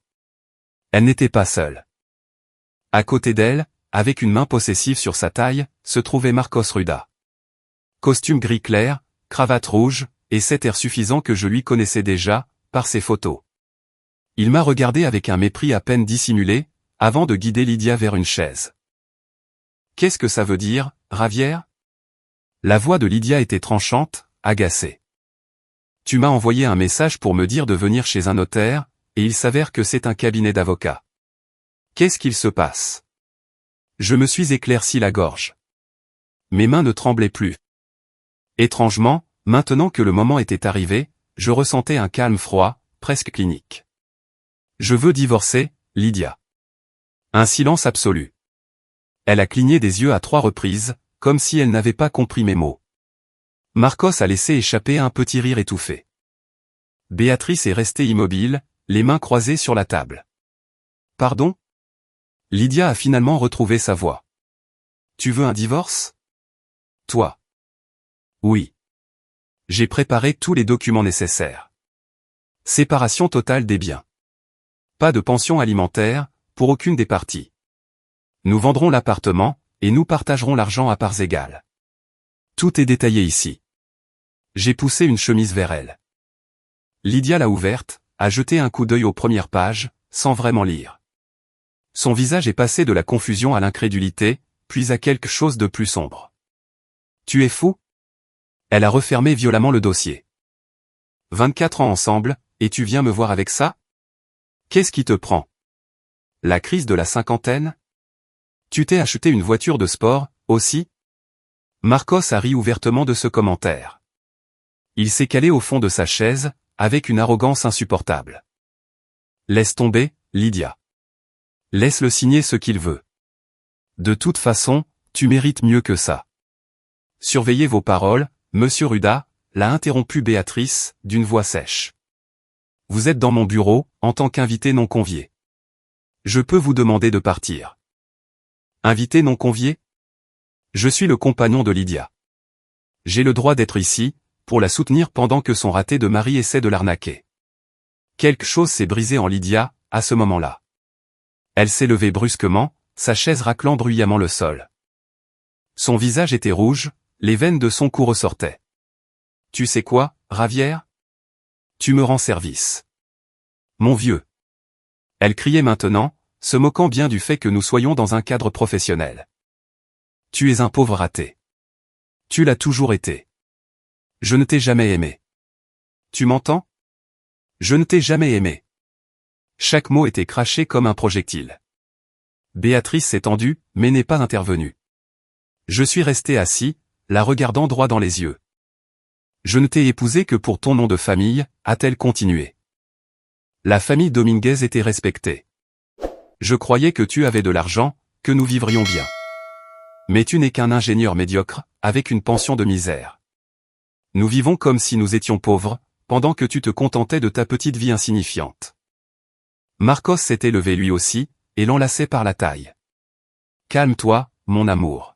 Elle n'était pas seule. À côté d'elle, avec une main possessive sur sa taille, se trouvait Marcos Ruda. Costume gris clair, cravate rouge, et cet air suffisant que je lui connaissais déjà, par ses photos. Il m'a regardé avec un mépris à peine dissimulé, avant de guider Lydia vers une chaise. « Qu'est-ce que ça veut dire, Ravière ?» La voix de Lydia était tranchante, agacée. « Tu m'as envoyé un message pour me dire de venir chez un notaire, et il s'avère que c'est un cabinet d'avocats. Qu'est-ce qu'il se passe ?» Je me suis éclairci la gorge. Mes mains ne tremblaient plus. Étrangement, maintenant que le moment était arrivé, je ressentais un calme froid, presque clinique. « Je veux divorcer, Lydia. » Un silence absolu. Elle a cligné des yeux à 3 reprises, comme si elle n'avait pas compris mes mots. Marcos a laissé échapper un petit rire étouffé. Béatrice est restée immobile, les mains croisées sur la table. « Pardon ?» Lydia a finalement retrouvé sa voix. « Tu veux un divorce ? Toi ? » « Oui. J'ai préparé tous les documents nécessaires. Séparation totale des biens. Pas de pension alimentaire, pour aucune des parties. Nous vendrons l'appartement, et nous partagerons l'argent à parts égales. Tout est détaillé ici. » J'ai poussé une chemise vers elle. Lydia l'a ouverte, a jeté un coup d'œil aux premières pages, sans vraiment lire. Son visage est passé de la confusion à l'incrédulité, puis à quelque chose de plus sombre. « Tu es fou ? » Elle a refermé violemment le dossier. 24 ans ensemble, et tu viens me voir avec ça ? Qu'est-ce qui te prend ? La crise de la cinquantaine ? Tu t'es acheté une voiture de sport, aussi ? Marcos a ri ouvertement de ce commentaire. Il s'est calé au fond de sa chaise, avec une arrogance insupportable. Laisse tomber, Lydia. Laisse-le signer ce qu'il veut. De toute façon, tu mérites mieux que ça. Surveillez vos paroles, Monsieur Ruda, l'a interrompu Béatrice, d'une voix sèche. Vous êtes dans mon bureau, en tant qu'invité non convié. Je peux vous demander de partir. Invité non convié ? Je suis le compagnon de Lydia. J'ai le droit d'être ici, pour la soutenir pendant que son raté de mari essaie de l'arnaquer. Quelque chose s'est brisé en Lydia, à ce moment-là. Elle s'est levée brusquement, sa chaise raclant bruyamment le sol. Son visage était rouge, les veines de son cou ressortaient. Tu sais quoi, Ravière ? Tu me rends service. Mon vieux. Elle criait maintenant, se moquant bien du fait que nous soyons dans un cadre professionnel. Tu es un pauvre raté. Tu l'as toujours été. Je ne t'ai jamais aimé. Tu m'entends ? Je ne t'ai jamais aimé. Chaque mot était craché comme un projectile. Béatrice s'est tendue, mais n'est pas intervenue. Je suis resté assis, la regardant droit dans les yeux. Je ne t'ai épousé que pour ton nom de famille, a-t-elle continué. La famille Dominguez était respectée. Je croyais que tu avais de l'argent, que nous vivrions bien. Mais tu n'es qu'un ingénieur médiocre, avec une pension de misère. Nous vivons comme si nous étions pauvres, pendant que tu te contentais de ta petite vie insignifiante. Marcos s'était levé lui aussi, et l'enlaçait par la taille. Calme-toi, mon amour.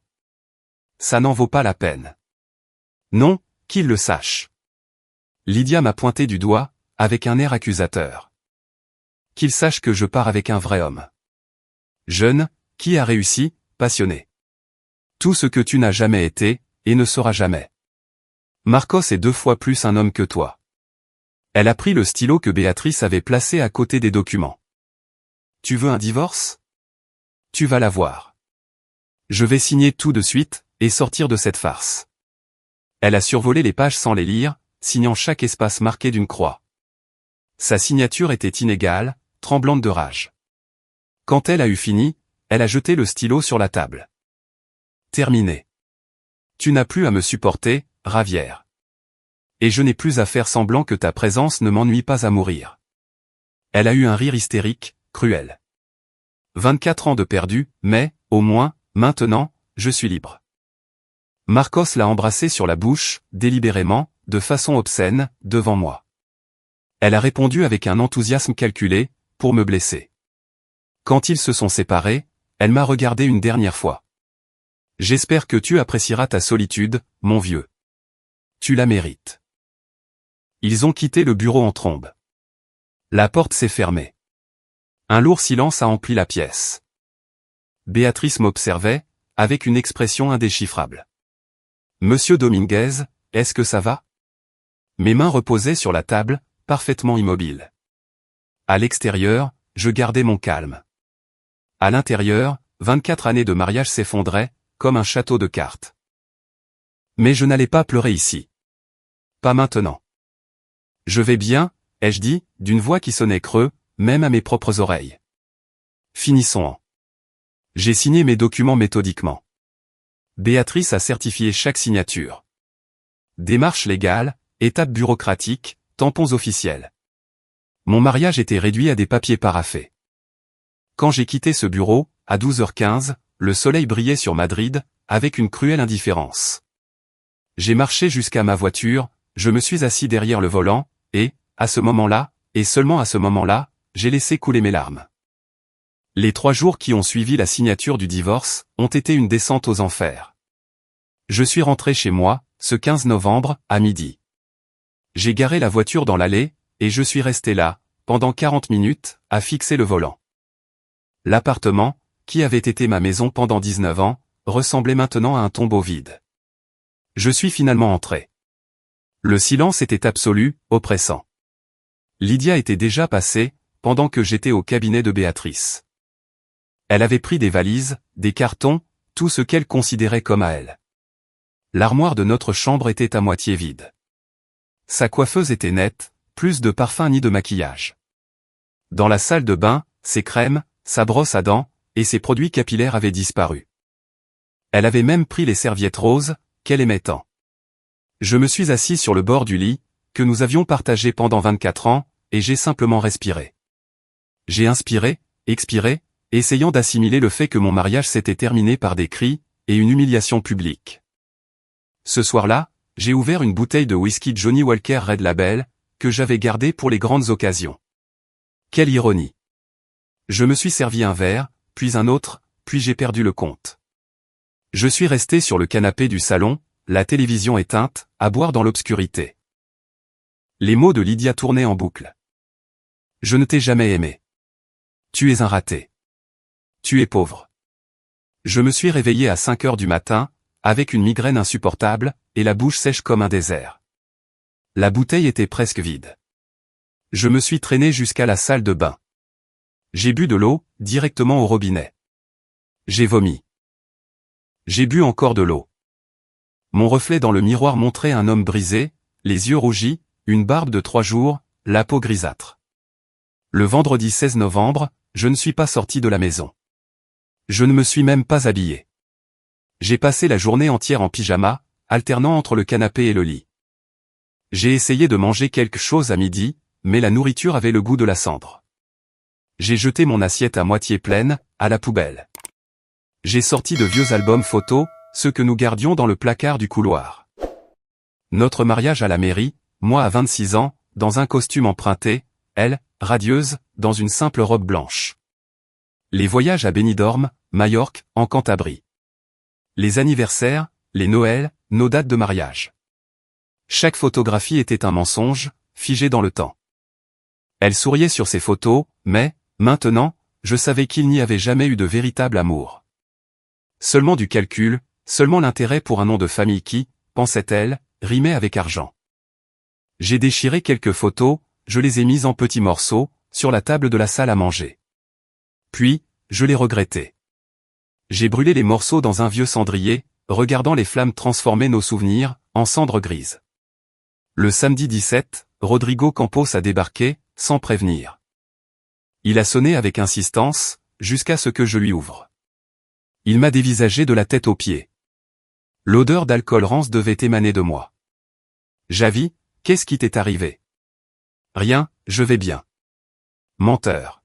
Ça n'en vaut pas la peine. Non, qu'il le sache. Lydia m'a pointé du doigt, avec un air accusateur. Qu'il sache que je pars avec un vrai homme. Jeune, qui a réussi, passionné. Tout ce que tu n'as jamais été, et ne seras jamais. Marcos est 2 fois plus un homme que toi. Elle a pris le stylo que Béatrice avait placé à côté des documents. Tu veux un divorce? Tu vas l'avoir. Je vais signer tout de suite, et sortir de cette farce. Elle a survolé les pages sans les lire, signant chaque espace marqué d'une croix. Sa signature était inégale, tremblante de rage. Quand elle a eu fini, elle a jeté le stylo sur la table. Terminé. Tu n'as plus à me supporter, Ravière. Et je n'ai plus à faire semblant que ta présence ne m'ennuie pas à mourir. Elle a eu un rire hystérique, cruel. 24 ans de perdu, mais, au moins, maintenant, je suis libre. Marcos l'a embrassée sur la bouche, délibérément, de façon obscène, devant moi. Elle a répondu avec un enthousiasme calculé, pour me blesser. Quand ils se sont séparés, elle m'a regardé une dernière fois. J'espère que tu apprécieras ta solitude, mon vieux. Tu la mérites. Ils ont quitté le bureau en trombe. La porte s'est fermée. Un lourd silence a empli la pièce. Béatrice m'observait, avec une expression indéchiffrable. Monsieur Dominguez, est-ce que ça va? Mes mains reposaient sur la table, parfaitement immobiles. À l'extérieur, je gardais mon calme. À l'intérieur, 24 années de mariage s'effondraient, comme un château de cartes. Mais je n'allais pas pleurer ici. Pas maintenant. Je vais bien, ai-je dit, d'une voix qui sonnait creux, même à mes propres oreilles. Finissons-en. J'ai signé mes documents méthodiquement. Béatrice a certifié chaque signature. Démarche légale, étapes bureaucratiques, tampons officiels. Mon mariage était réduit à des papiers paraphés. Quand j'ai quitté ce bureau, à 12h15, le soleil brillait sur Madrid, avec une cruelle indifférence. J'ai marché jusqu'à ma voiture, je me suis assis derrière le volant, et, à ce moment-là, et seulement à ce moment-là, j'ai laissé couler mes larmes. Les 3 jours qui ont suivi la signature du divorce, ont été une descente aux enfers. Je suis rentré chez moi, ce 15 novembre, à midi. J'ai garé la voiture dans l'allée, et je suis resté là, pendant 40 minutes, à fixer le volant. L'appartement, qui avait été ma maison pendant 19 ans, ressemblait maintenant à un tombeau vide. Je suis finalement entré. Le silence était absolu, oppressant. Lydia était déjà passée, pendant que j'étais au cabinet de Béatrice. Elle avait pris des valises, des cartons, tout ce qu'elle considérait comme à elle. L'armoire de notre chambre était à moitié vide. Sa coiffeuse était nette, plus de parfum ni de maquillage. Dans la salle de bain, ses crèmes, sa brosse à dents, et ses produits capillaires avaient disparu. Elle avait même pris les serviettes roses, qu'elle aimait tant. Je me suis assis sur le bord du lit, que nous avions partagé pendant 24 ans, et j'ai simplement respiré. J'ai inspiré, expiré, essayant d'assimiler le fait que mon mariage s'était terminé par des cris, et une humiliation publique. Ce soir-là, j'ai ouvert une bouteille de whisky Johnny Walker Red Label, que j'avais gardée pour les grandes occasions. Quelle ironie! Je me suis servi un verre, puis un autre, puis j'ai perdu le compte. Je suis resté sur le canapé du salon, la télévision éteinte, à boire dans l'obscurité. Les mots de Lydia tournaient en boucle. Je ne t'ai jamais aimé. Tu es un raté. Tu es pauvre. Je me suis réveillé à 5 heures du matin, avec une migraine insupportable, et la bouche sèche comme un désert. La bouteille était presque vide. Je me suis traîné jusqu'à la salle de bain. J'ai bu de l'eau, directement au robinet. J'ai vomi. J'ai bu encore de l'eau. Mon reflet dans le miroir montrait un homme brisé, les yeux rougis, une barbe de 3 jours, la peau grisâtre. Le vendredi 16 novembre, je ne suis pas sorti de la maison. Je ne me suis même pas habillé. J'ai passé la journée entière en pyjama, alternant entre le canapé et le lit. J'ai essayé de manger quelque chose à midi, mais la nourriture avait le goût de la cendre. J'ai jeté mon assiette à moitié pleine, à la poubelle. J'ai sorti de vieux albums photos, ceux que nous gardions dans le placard du couloir. Notre mariage à la mairie, moi à 26 ans, dans un costume emprunté, elle, radieuse, dans une simple robe blanche. Les voyages à Benidorm, Majorque, en Cantabrie. Les anniversaires, les Noëls, nos dates de mariage. Chaque photographie était un mensonge, figé dans le temps. Elle souriait sur ses photos, mais, maintenant, je savais qu'il n'y avait jamais eu de véritable amour. Seulement du calcul, seulement l'intérêt pour un nom de famille qui, pensait-elle, rimait avec argent. J'ai déchiré quelques photos, je les ai mises en petits morceaux, sur la table de la salle à manger. Puis, je les regrettais. J'ai brûlé les morceaux dans un vieux cendrier, regardant les flammes transformer nos souvenirs, en cendres grises. Le samedi 17, Rodrigo Campos a débarqué, sans prévenir. Il a sonné avec insistance, jusqu'à ce que je lui ouvre. Il m'a dévisagé de la tête aux pieds. L'odeur d'alcool rance devait émaner de moi. Javi, qu'est-ce qui t'est arrivé? Rien, je vais bien. Menteur.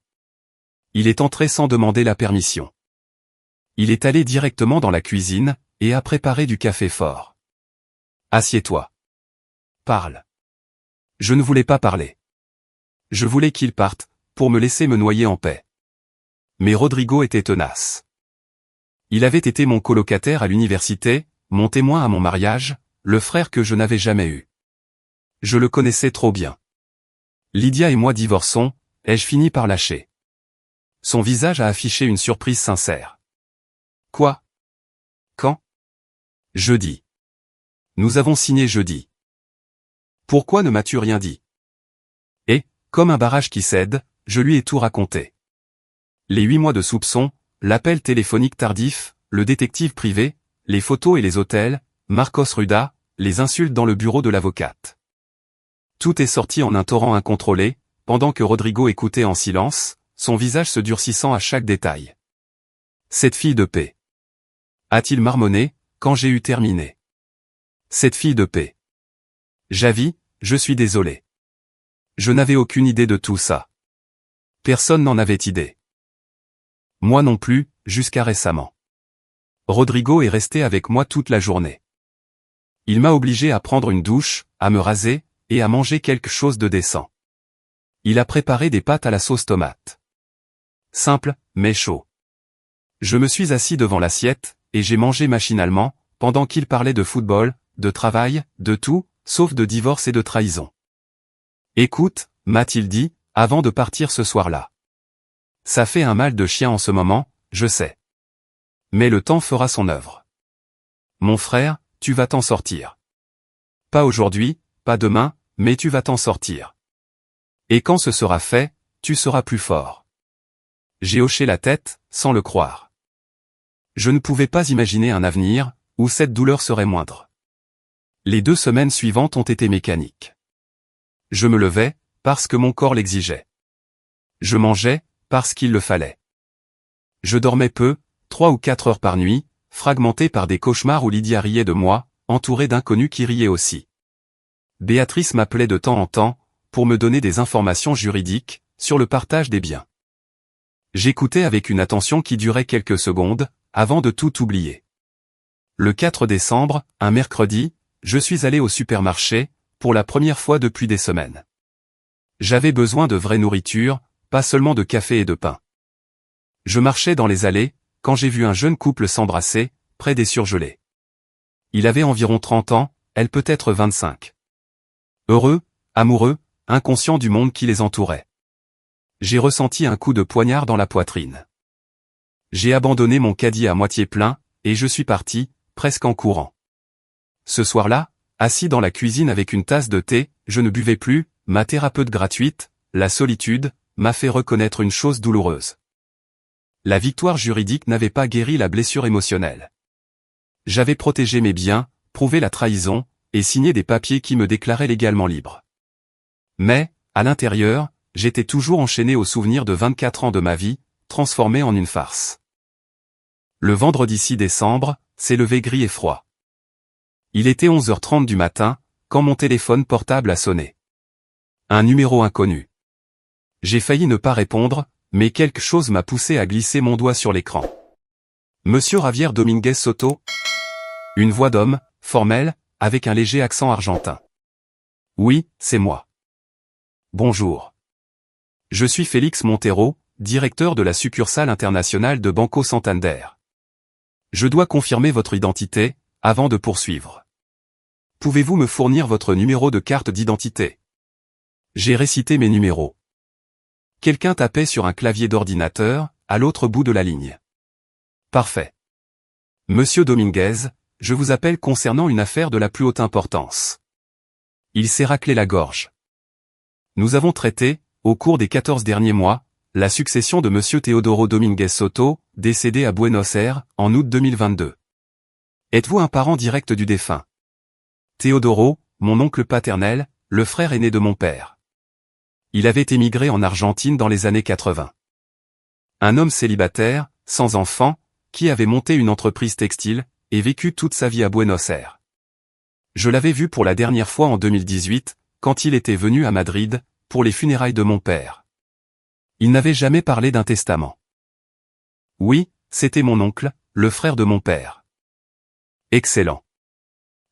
Il est entré sans demander la permission. Il est allé directement dans la cuisine, et a préparé du café fort. Assieds-toi. Parle. Je ne voulais pas parler. Je voulais qu'il parte, pour me laisser me noyer en paix. Mais Rodrigo était tenace. Il avait été mon colocataire à l'université, mon témoin à mon mariage, le frère que je n'avais jamais eu. Je le connaissais trop bien. Lydia et moi divorçons, ai-je fini par lâcher. Son visage a affiché une surprise sincère. Quoi? Quand? Jeudi. Nous avons signé jeudi. Pourquoi ne m'as-tu rien dit? Et, comme un barrage qui cède, je lui ai tout raconté. Les 8 mois de soupçon, l'appel téléphonique tardif, le détective privé, les photos et les hôtels, Marcos Ruda, les insultes dans le bureau de l'avocate. Tout est sorti en un torrent incontrôlé, pendant que Rodrigo écoutait en silence, son visage se durcissant à chaque détail. Cette fille de paix. A-t-il marmonné, quand j'ai eu terminé. Cette fille de paix. Javi, je suis désolé. Je n'avais aucune idée de tout ça. Personne n'en avait idée. Moi non plus, jusqu'à récemment. Rodrigo est resté avec moi toute la journée. Il m'a obligé à prendre une douche, à me raser, et à manger quelque chose de décent. Il a préparé des pâtes à la sauce tomate. Simple, mais chaud. Je me suis assis devant l'assiette, et j'ai mangé machinalement, pendant qu'il parlait de football, de travail, de tout, sauf de divorce et de trahison. Écoute, m'a-t-il dit, avant de partir ce soir-là. Ça fait un mal de chien en ce moment, je sais. Mais le temps fera son œuvre. Mon frère, tu vas t'en sortir. Pas aujourd'hui, pas demain, mais tu vas t'en sortir. Et quand ce sera fait, tu seras plus fort. J'ai hoché la tête, sans le croire. Je ne pouvais pas imaginer un avenir, où cette douleur serait moindre. Les 2 semaines suivantes ont été mécaniques. Je me levais, parce que mon corps l'exigeait. Je mangeais, parce qu'il le fallait. Je dormais peu, 3 ou 4 heures par nuit, fragmenté par des cauchemars où Lydia riait de moi, entourée d'inconnus qui riaient aussi. Béatrice m'appelait de temps en temps, pour me donner des informations juridiques, sur le partage des biens. J'écoutais avec une attention qui durait quelques secondes, avant de tout oublier. Le 4 décembre, un mercredi, je suis allé au supermarché, pour la première fois depuis des semaines. J'avais besoin de vraie nourriture, pas seulement de café et de pain. Je marchais dans les allées, quand j'ai vu un jeune couple s'embrasser, près des surgelés. Il avait environ 30 ans, elle peut-être 25. Heureux, amoureux, inconscients du monde qui les entourait. J'ai ressenti un coup de poignard dans la poitrine. J'ai abandonné mon caddie à moitié plein, et je suis parti, presque en courant. Ce soir-là, assis dans la cuisine avec une tasse de thé, je ne buvais plus, ma thérapeute gratuite, la solitude, m'a fait reconnaître une chose douloureuse. La victoire juridique n'avait pas guéri la blessure émotionnelle. J'avais protégé mes biens, prouvé la trahison, et signé des papiers qui me déclaraient légalement libre. Mais, à l'intérieur, j'étais toujours enchaîné au souvenir de 24 ans de ma vie, transformé en une farce. Le vendredi 6 décembre, s'est levé gris et froid. Il était 11h30 du matin, quand mon téléphone portable a sonné. Un numéro inconnu. J'ai failli ne pas répondre, mais quelque chose m'a poussé à glisser mon doigt sur l'écran. Monsieur Javier Dominguez Soto? Une voix d'homme, formelle, avec un léger accent argentin. Oui, c'est moi. Bonjour. Je suis Félix Montero, directeur de la succursale internationale de Banco Santander. Je dois confirmer votre identité, avant de poursuivre. Pouvez-vous me fournir votre numéro de carte d'identité? J'ai récité mes numéros. Quelqu'un tapait sur un clavier d'ordinateur, à l'autre bout de la ligne. Parfait. Monsieur Dominguez, je vous appelle concernant une affaire de la plus haute importance. Il s'est raclé la gorge. Nous avons traité, au cours des 14 derniers mois, la succession de Monsieur Teodoro Dominguez Soto, décédé à Buenos Aires, en août 2022. Êtes-vous un parent direct du défunt? Teodoro, mon oncle paternel, le frère aîné de mon père. Il avait émigré en Argentine dans les années 80. Un homme célibataire, sans enfant, qui avait monté une entreprise textile, et vécu toute sa vie à Buenos Aires. Je l'avais vu pour la dernière fois en 2018, quand il était venu à Madrid, pour les funérailles de mon père. Il n'avait jamais parlé d'un testament. Oui, c'était mon oncle, le frère de mon père. Excellent.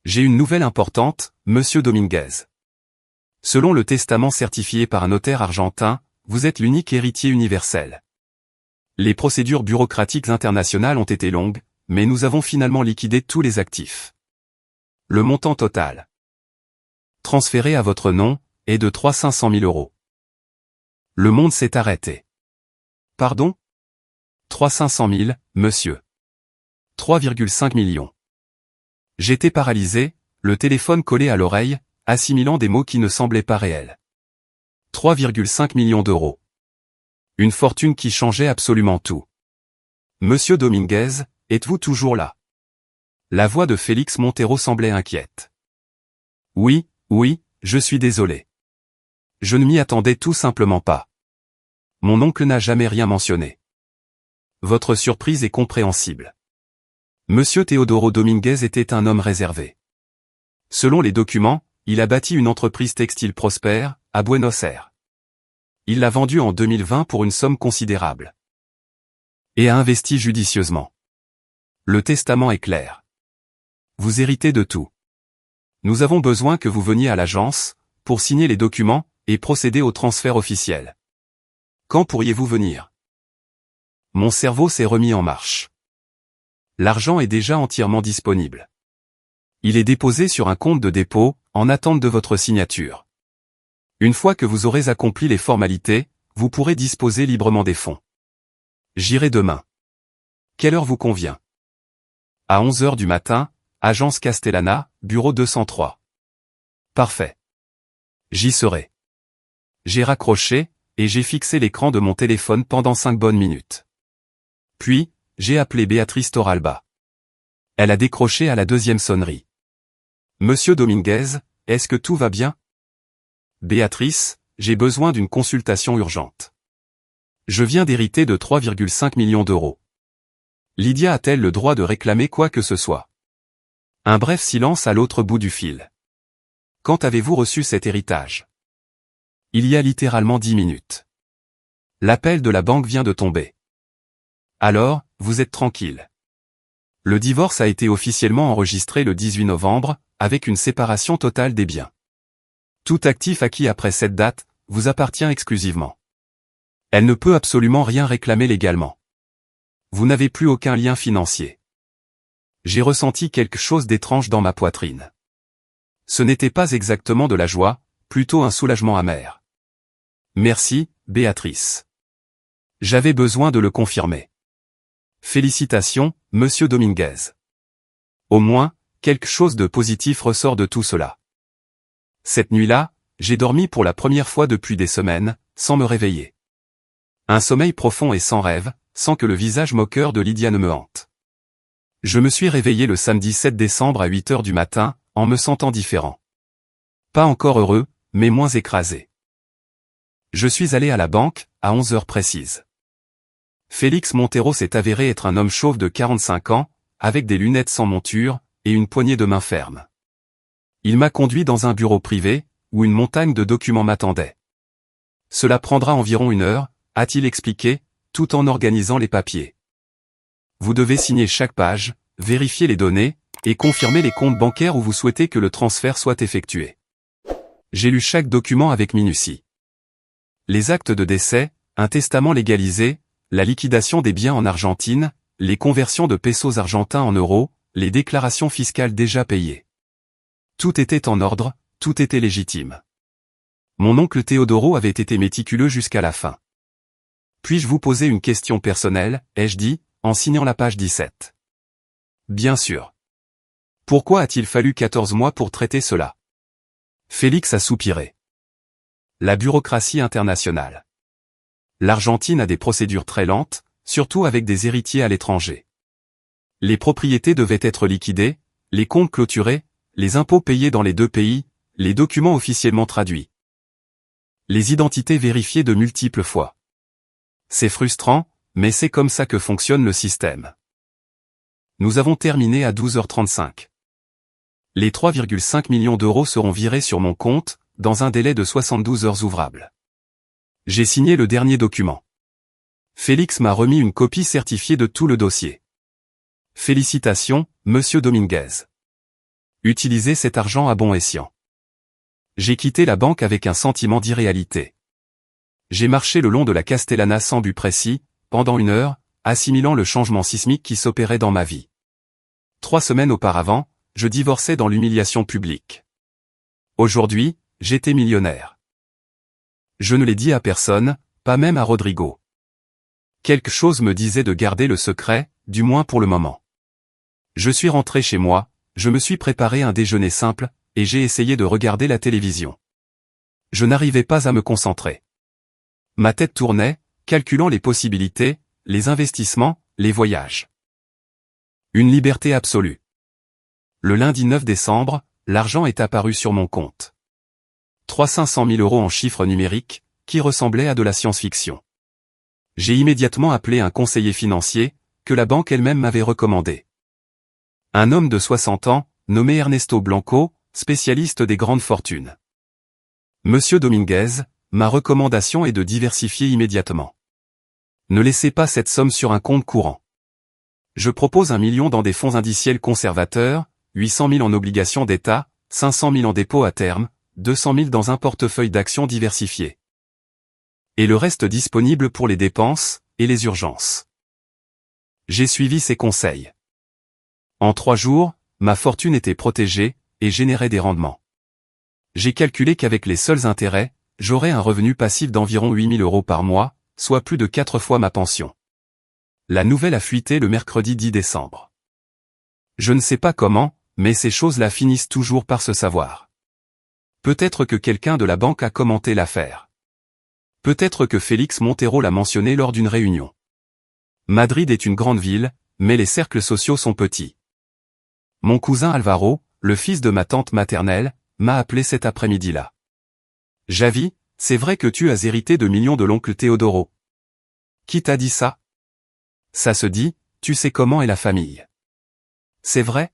J'ai une nouvelle importante, Monsieur Dominguez. Selon le testament certifié par un notaire argentin, vous êtes l'unique héritier universel. Les procédures bureaucratiques internationales ont été longues, mais nous avons finalement liquidé tous les actifs. Le montant total transféré à votre nom est de 300 000 €. Le monde s'est arrêté. Pardon? 300 000, monsieur. 3,5 millions. J'étais paralysé, le téléphone collé à l'oreille, assimilant des mots qui ne semblaient pas réels. 3,5 millions d'euros. Une fortune qui changeait absolument tout. Monsieur Dominguez, êtes-vous toujours là? La voix de Félix Montero semblait inquiète. Oui, je suis désolé. Je ne m'y attendais tout simplement pas. Mon oncle n'a jamais rien mentionné. Votre surprise est compréhensible. Monsieur Teodoro Dominguez était un homme réservé. Selon les documents, il a bâti une entreprise textile prospère, à Buenos Aires. Il l'a vendue en 2020 pour une somme considérable. Et a investi judicieusement. Le testament est clair. Vous héritez de tout. Nous avons besoin que vous veniez à l'agence, pour signer les documents, et procéder au transfert officiel. Quand pourriez-vous venir? Mon cerveau s'est remis en marche. L'argent est déjà entièrement disponible. Il est déposé sur un compte de dépôt, en attente de votre signature. Une fois que vous aurez accompli les formalités, vous pourrez disposer librement des fonds. J'irai demain. Quelle heure vous convient? À 11h du matin, Agence Castellana, bureau 203. Parfait. J'y serai. J'ai raccroché, et j'ai fixé l'écran de mon téléphone pendant 5 bonnes minutes. Puis, j'ai appelé Béatrice Torralba. Elle a décroché à la deuxième sonnerie. Monsieur Dominguez, est-ce que tout va bien? Béatrice, j'ai besoin d'une consultation urgente. Je viens d'hériter de 3,5 millions d'euros. Lydia a-t-elle le droit de réclamer quoi que ce soit? Un bref silence à l'autre bout du fil. Quand avez-vous reçu cet héritage? Il y a littéralement 10 minutes. L'appel de la banque vient de tomber. Alors, vous êtes tranquille. Le divorce a été officiellement enregistré le 18 novembre, avec une séparation totale des biens. Tout actif acquis après cette date, vous appartient exclusivement. Elle ne peut absolument rien réclamer légalement. Vous n'avez plus aucun lien financier. J'ai ressenti quelque chose d'étrange dans ma poitrine. Ce n'était pas exactement de la joie, plutôt un soulagement amer. Merci, Béatrice. J'avais besoin de le confirmer. Félicitations, Monsieur Dominguez. Au moins, quelque chose de positif ressort de tout cela. Cette nuit-là, j'ai dormi pour la première fois depuis des semaines, sans me réveiller. Un sommeil profond et sans rêve, sans que le visage moqueur de Lydia ne me hante. Je me suis réveillé le samedi 7 décembre à 8h du matin, en me sentant différent. Pas encore heureux, mais moins écrasé. Je suis allé à la banque, à 11h précises. Félix Montero s'est avéré être un homme chauve de 45 ans, avec des lunettes sans monture, et une poignée de main ferme. Il m'a conduit dans un bureau privé, où une montagne de documents m'attendait. Cela prendra environ 1 heure, a-t-il expliqué, tout en organisant les papiers. Vous devez signer chaque page, vérifier les données, et confirmer les comptes bancaires où vous souhaitez que le transfert soit effectué. J'ai lu chaque document avec minutie. Les actes de décès, un testament légalisé, la liquidation des biens en Argentine, les conversions de pesos argentins en euros, les déclarations fiscales déjà payées. Tout était en ordre, tout était légitime. Mon oncle Teodoro avait été méticuleux jusqu'à la fin. Puis-je vous poser une question personnelle, ai-je dit, en signant la page 17. Bien sûr. Pourquoi a-t-il fallu 14 mois pour traiter cela? Félix a soupiré. La bureaucratie internationale. L'Argentine a des procédures très lentes, surtout avec des héritiers à l'étranger. Les propriétés devaient être liquidées, les comptes clôturés, les impôts payés dans les 2 pays, les documents officiellement traduits. Les identités vérifiées de multiples fois. C'est frustrant, mais c'est comme ça que fonctionne le système. Nous avons terminé à 12h35. Les 3,5 millions d'euros seront virés sur mon compte, dans un délai de 72 heures ouvrables. J'ai signé le dernier document. Félix m'a remis une copie certifiée de tout le dossier. Félicitations, monsieur Dominguez. Utilisez cet argent à bon escient. J'ai quitté la banque avec un sentiment d'irréalité. J'ai marché le long de la Castellana sans but précis, pendant 1 heure, assimilant le changement sismique qui s'opérait dans ma vie. 3 semaines auparavant, je divorçais dans l'humiliation publique. Aujourd'hui, j'étais millionnaire. Je ne l'ai dit à personne, pas même à Rodrigo. Quelque chose me disait de garder le secret, du moins pour le moment. Je suis rentré chez moi, je me suis préparé un déjeuner simple, et j'ai essayé de regarder la télévision. Je n'arrivais pas à me concentrer. Ma tête tournait, calculant les possibilités, les investissements, les voyages. Une liberté absolue. Le lundi 9 décembre, l'argent est apparu sur mon compte. 500 000 € en chiffres numériques, qui ressemblaient à de la science-fiction. J'ai immédiatement appelé un conseiller financier, que la banque elle-même m'avait recommandé. Un homme de 60 ans, nommé Ernesto Blanco, spécialiste des grandes fortunes. Monsieur Dominguez, ma recommandation est de diversifier immédiatement. Ne laissez pas cette somme sur un compte courant. Je propose 1 million dans des fonds indiciels conservateurs, 800 000 en obligations d'État, 500 000 en dépôt à terme, 200 000 dans un portefeuille d'actions diversifié. Et le reste disponible pour les dépenses et les urgences. J'ai suivi ses conseils. En 3 jours, ma fortune était protégée et générait des rendements. J'ai calculé qu'avec les seuls intérêts, j'aurais un revenu passif d'environ 8 000 € par mois, soit plus de 4 fois ma pension. La nouvelle a fuité le mercredi 10 décembre. Je ne sais pas comment, mais ces choses-là finissent toujours par se savoir. Peut-être que quelqu'un de la banque a commenté l'affaire. Peut-être que Félix Montero l'a mentionné lors d'une réunion. Madrid est une grande ville, mais les cercles sociaux sont petits. Mon cousin Alvaro, le fils de ma tante maternelle, m'a appelé cet après-midi-là. Javi, c'est vrai que tu as hérité de millions de l'oncle Teodoro. Qui t'a dit ça? Ça se dit, tu sais comment est la famille. C'est vrai?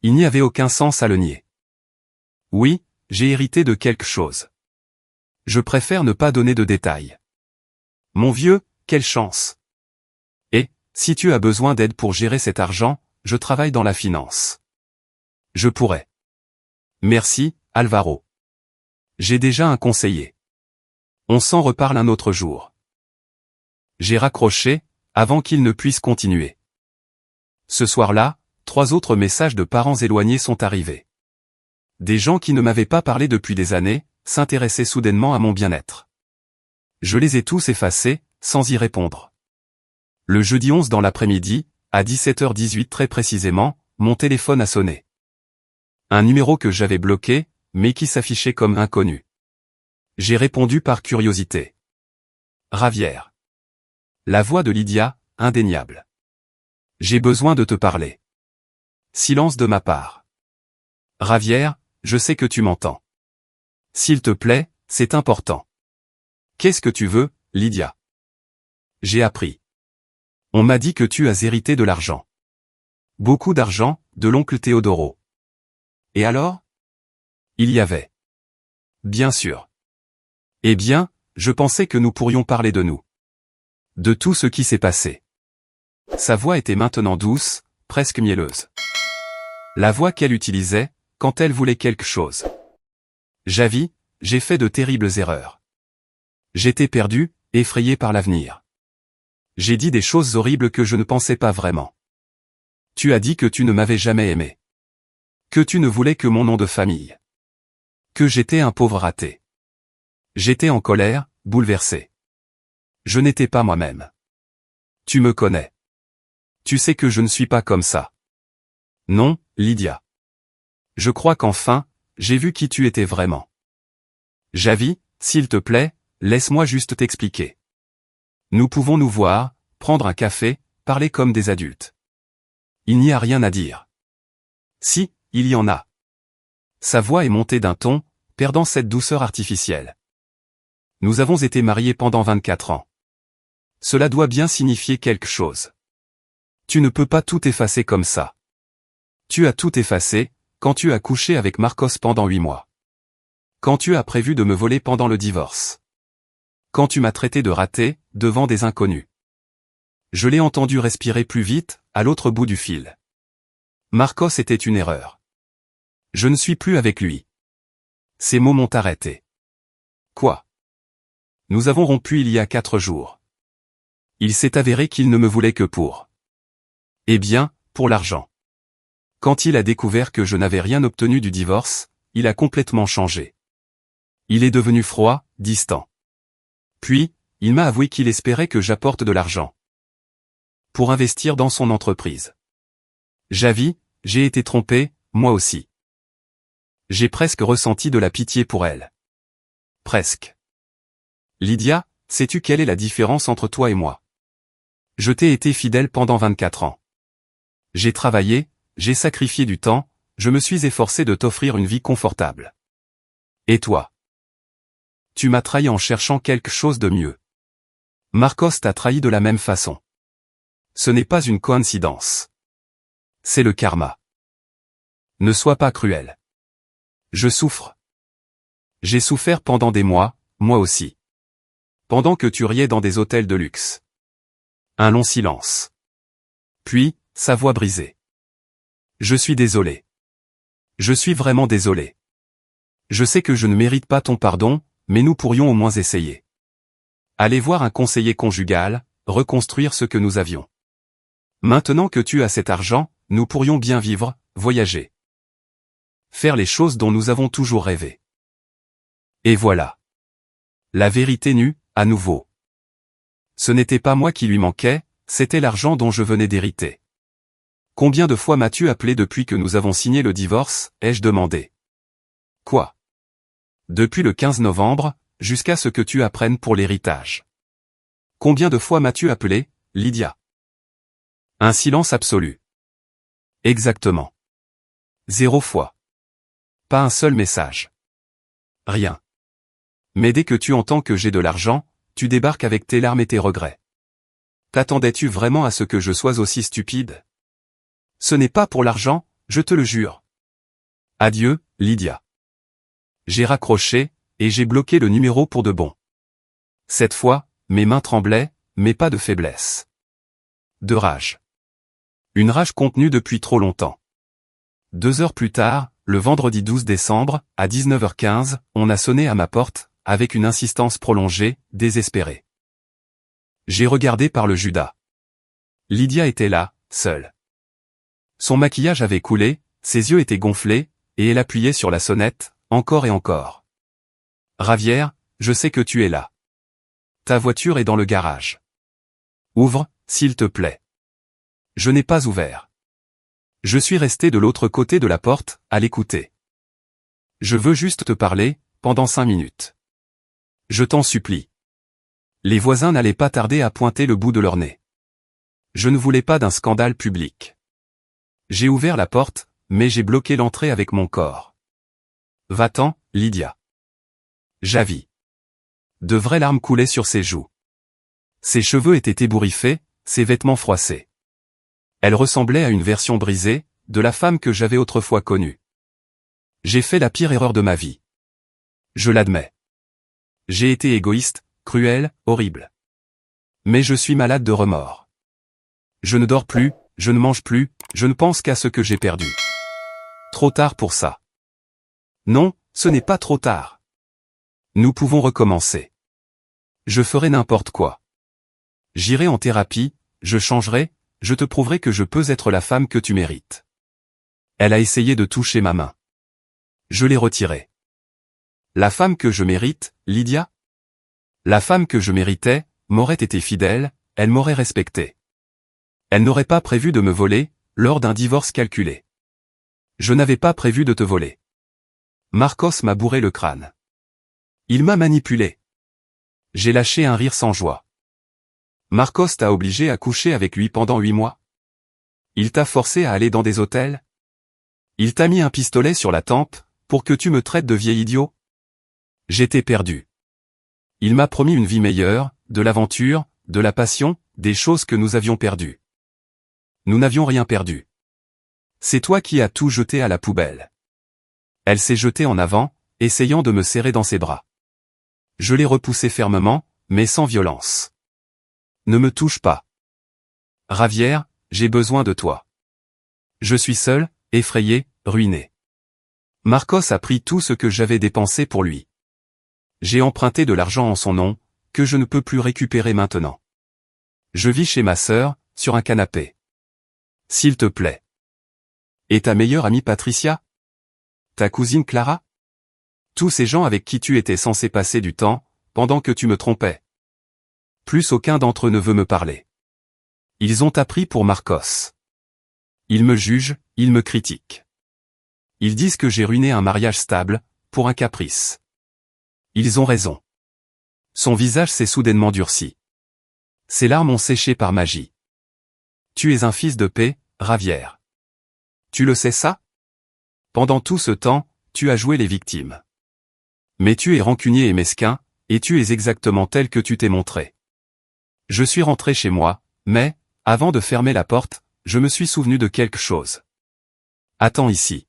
Il n'y avait aucun sens à le nier. Oui, j'ai hérité de quelque chose. Je préfère ne pas donner de détails. Mon vieux, quelle chance. Et, si tu as besoin d'aide pour gérer cet argent, je travaille dans la finance. Je pourrais. Merci, Alvaro. J'ai déjà un conseiller. On s'en reparle un autre jour. J'ai raccroché, avant qu'il ne puisse continuer. Ce soir-là, 3 autres messages de parents éloignés sont arrivés. Des gens qui ne m'avaient pas parlé depuis des années, s'intéressaient soudainement à mon bien-être. Je les ai tous effacés, sans y répondre. Le jeudi 11 dans l'après-midi, à 17h18 très précisément, mon téléphone a sonné. Un numéro que j'avais bloqué, mais qui s'affichait comme inconnu. J'ai répondu par curiosité. Ravière. La voix de Lydia, indéniable. J'ai besoin de te parler. Silence de ma part. Ravière, je sais que tu m'entends. S'il te plaît, c'est important. Qu'est-ce que tu veux, Lydia? J'ai appris. On m'a dit que tu as hérité de l'argent. Beaucoup d'argent, de l'oncle Teodoro. Et alors? Il y avait. Bien sûr. Eh bien, je pensais que nous pourrions parler de nous. De tout ce qui s'est passé. Sa voix était maintenant douce, presque mielleuse. La voix qu'elle utilisait, quand elle voulait quelque chose. Javi, j'ai fait de terribles erreurs. J'étais perdu, effrayé par l'avenir. J'ai dit des choses horribles que je ne pensais pas vraiment. Tu as dit que tu ne m'avais jamais aimé. Que tu ne voulais que mon nom de famille. Que j'étais un pauvre raté. J'étais en colère, bouleversé. Je n'étais pas moi-même. Tu me connais. Tu sais que je ne suis pas comme ça. Non, Lydia. Je crois qu'enfin, j'ai vu qui tu étais vraiment. Javi, s'il te plaît, laisse-moi juste t'expliquer. Nous pouvons nous voir, prendre un café, parler comme des adultes. Il n'y a rien à dire. Si, il y en a. Sa voix est montée d'un ton, perdant cette douceur artificielle. Nous avons été mariés pendant 24 ans. Cela doit bien signifier quelque chose. Tu ne peux pas tout effacer comme ça. Tu as tout effacé, quand tu as couché avec Marcos pendant 8 mois. Quand tu as prévu de me voler pendant le divorce. Quand tu m'as traité de raté, devant des inconnus. Je l'ai entendu respirer plus vite, à l'autre bout du fil. Marcos était une erreur. Je ne suis plus avec lui. Ces mots m'ont arrêté. Quoi? Nous avons rompu il y a 4 jours. Il s'est avéré qu'il ne me voulait que pour. Eh bien, pour l'argent. Quand il a découvert que je n'avais rien obtenu du divorce, il a complètement changé. Il est devenu froid, distant. Puis, il m'a avoué qu'il espérait que j'apporte de l'argent. Pour investir dans son entreprise. Javi, j'ai été trompé, moi aussi. J'ai presque ressenti de la pitié pour elle. Presque. Lydia, sais-tu quelle est la différence entre toi et moi? Je t'ai été fidèle pendant 24 ans. J'ai travaillé, j'ai sacrifié du temps, je me suis efforcé de t'offrir une vie confortable. Et toi? Tu m'as trahi en cherchant quelque chose de mieux. Marcos t'a trahi de la même façon. Ce n'est pas une coïncidence. C'est le karma. Ne sois pas cruel. Je souffre. J'ai souffert pendant des mois, moi aussi. Pendant que tu riais dans des hôtels de luxe. Un long silence. Puis, sa voix brisée. Je suis désolé. Je suis vraiment désolé. Je sais que je ne mérite pas ton pardon, mais nous pourrions au moins essayer. Aller voir un conseiller conjugal, reconstruire ce que nous avions. Maintenant que tu as cet argent, nous pourrions bien vivre, voyager. Faire les choses dont nous avons toujours rêvé. Et voilà. La vérité nue, à nouveau. Ce n'était pas moi qui lui manquais, c'était l'argent dont je venais d'hériter. Combien de fois m'as-tu appelé depuis que nous avons signé le divorce, ai-je demandé. Quoi? Depuis le 15 novembre, jusqu'à ce que tu apprennes pour l'héritage. Combien de fois m'as-tu appelé, Lydia? Un silence absolu. Exactement. 0 fois. Pas un seul message. Rien. Mais dès que tu entends que j'ai de l'argent, tu débarques avec tes larmes et tes regrets. T'attendais-tu vraiment à ce que je sois aussi stupide? Ce n'est pas pour l'argent, je te le jure. Adieu, Lydia. J'ai raccroché, et j'ai bloqué le numéro pour de bon. Cette fois, mes mains tremblaient, mais pas de faiblesse. De rage. Une rage contenue depuis trop longtemps. 2 heures plus tard, le vendredi 12 décembre, à 19h15, on a sonné à ma porte, avec une insistance prolongée, désespérée. J'ai regardé par le Judas. Lydia était là, seule. Son maquillage avait coulé, ses yeux étaient gonflés, et elle appuyait sur la sonnette, encore et encore. Ravière, je sais que tu es là. Ta voiture est dans le garage. Ouvre, s'il te plaît. Je n'ai pas ouvert. Je suis resté de l'autre côté de la porte, à l'écouter. Je veux juste te parler, pendant 5 minutes. Je t'en supplie. Les voisins n'allaient pas tarder à pointer le bout de leur nez. Je ne voulais pas d'un scandale public. J'ai ouvert la porte, mais j'ai bloqué l'entrée avec mon corps. Va-t'en, Lydia. Javi. De vraies larmes coulaient sur ses joues. Ses cheveux étaient ébouriffés, ses vêtements froissés. Elle ressemblait à une version brisée, de la femme que j'avais autrefois connue. J'ai fait la pire erreur de ma vie. Je l'admets. J'ai été égoïste, cruel, horrible. Mais je suis malade de remords. Je ne dors plus, je ne mange plus, je ne pense qu'à ce que j'ai perdu. Trop tard pour ça. Non, ce n'est pas trop tard. Nous pouvons recommencer. Je ferai n'importe quoi. J'irai en thérapie, je changerai, je te prouverai que je peux être la femme que tu mérites. Elle a essayé de toucher ma main. Je l'ai retirée. La femme que je mérite, Lydia? La femme que je méritais, m'aurait été fidèle, elle m'aurait respecté. Elle n'aurait pas prévu de me voler, lors d'un divorce calculé. Je n'avais pas prévu de te voler. Marcos m'a bourré le crâne. Il m'a manipulé. J'ai lâché un rire sans joie. Marcos t'a obligé à coucher avec lui pendant 8 mois? Il t'a forcé à aller dans des hôtels? Il t'a mis un pistolet sur la tempe, pour que tu me traites de vieil idiot? J'étais perdu. Il m'a promis une vie meilleure, de l'aventure, de la passion, des choses que nous avions perdues. Nous n'avions rien perdu. C'est toi qui as tout jeté à la poubelle. Elle s'est jetée en avant, essayant de me serrer dans ses bras. Je l'ai repoussée fermement, mais sans violence. Ne me touche pas. Javier, j'ai besoin de toi. Je suis seul, effrayé, ruiné. Marcos a pris tout ce que j'avais dépensé pour lui. J'ai emprunté de l'argent en son nom, que je ne peux plus récupérer maintenant. Je vis chez ma sœur, sur un canapé. S'il te plaît. Et ta meilleure amie Patricia? Ta cousine Clara? Tous ces gens avec qui tu étais censé passer du temps, pendant que tu me trompais. Plus aucun d'entre eux ne veut me parler. Ils ont appris pour Marcos. Ils me jugent, ils me critiquent. Ils disent que j'ai ruiné un mariage stable, pour un caprice. Ils ont raison. Son visage s'est soudainement durci. Ses larmes ont séché par magie. Tu es un fils de paix, Javier. Tu le sais ça? Pendant tout ce temps, tu as joué les victimes. Mais tu es rancunier et mesquin, et tu es exactement tel que tu t'es montré. Je suis rentré chez moi, mais, avant de fermer la porte, je me suis souvenu de quelque chose. Attends ici.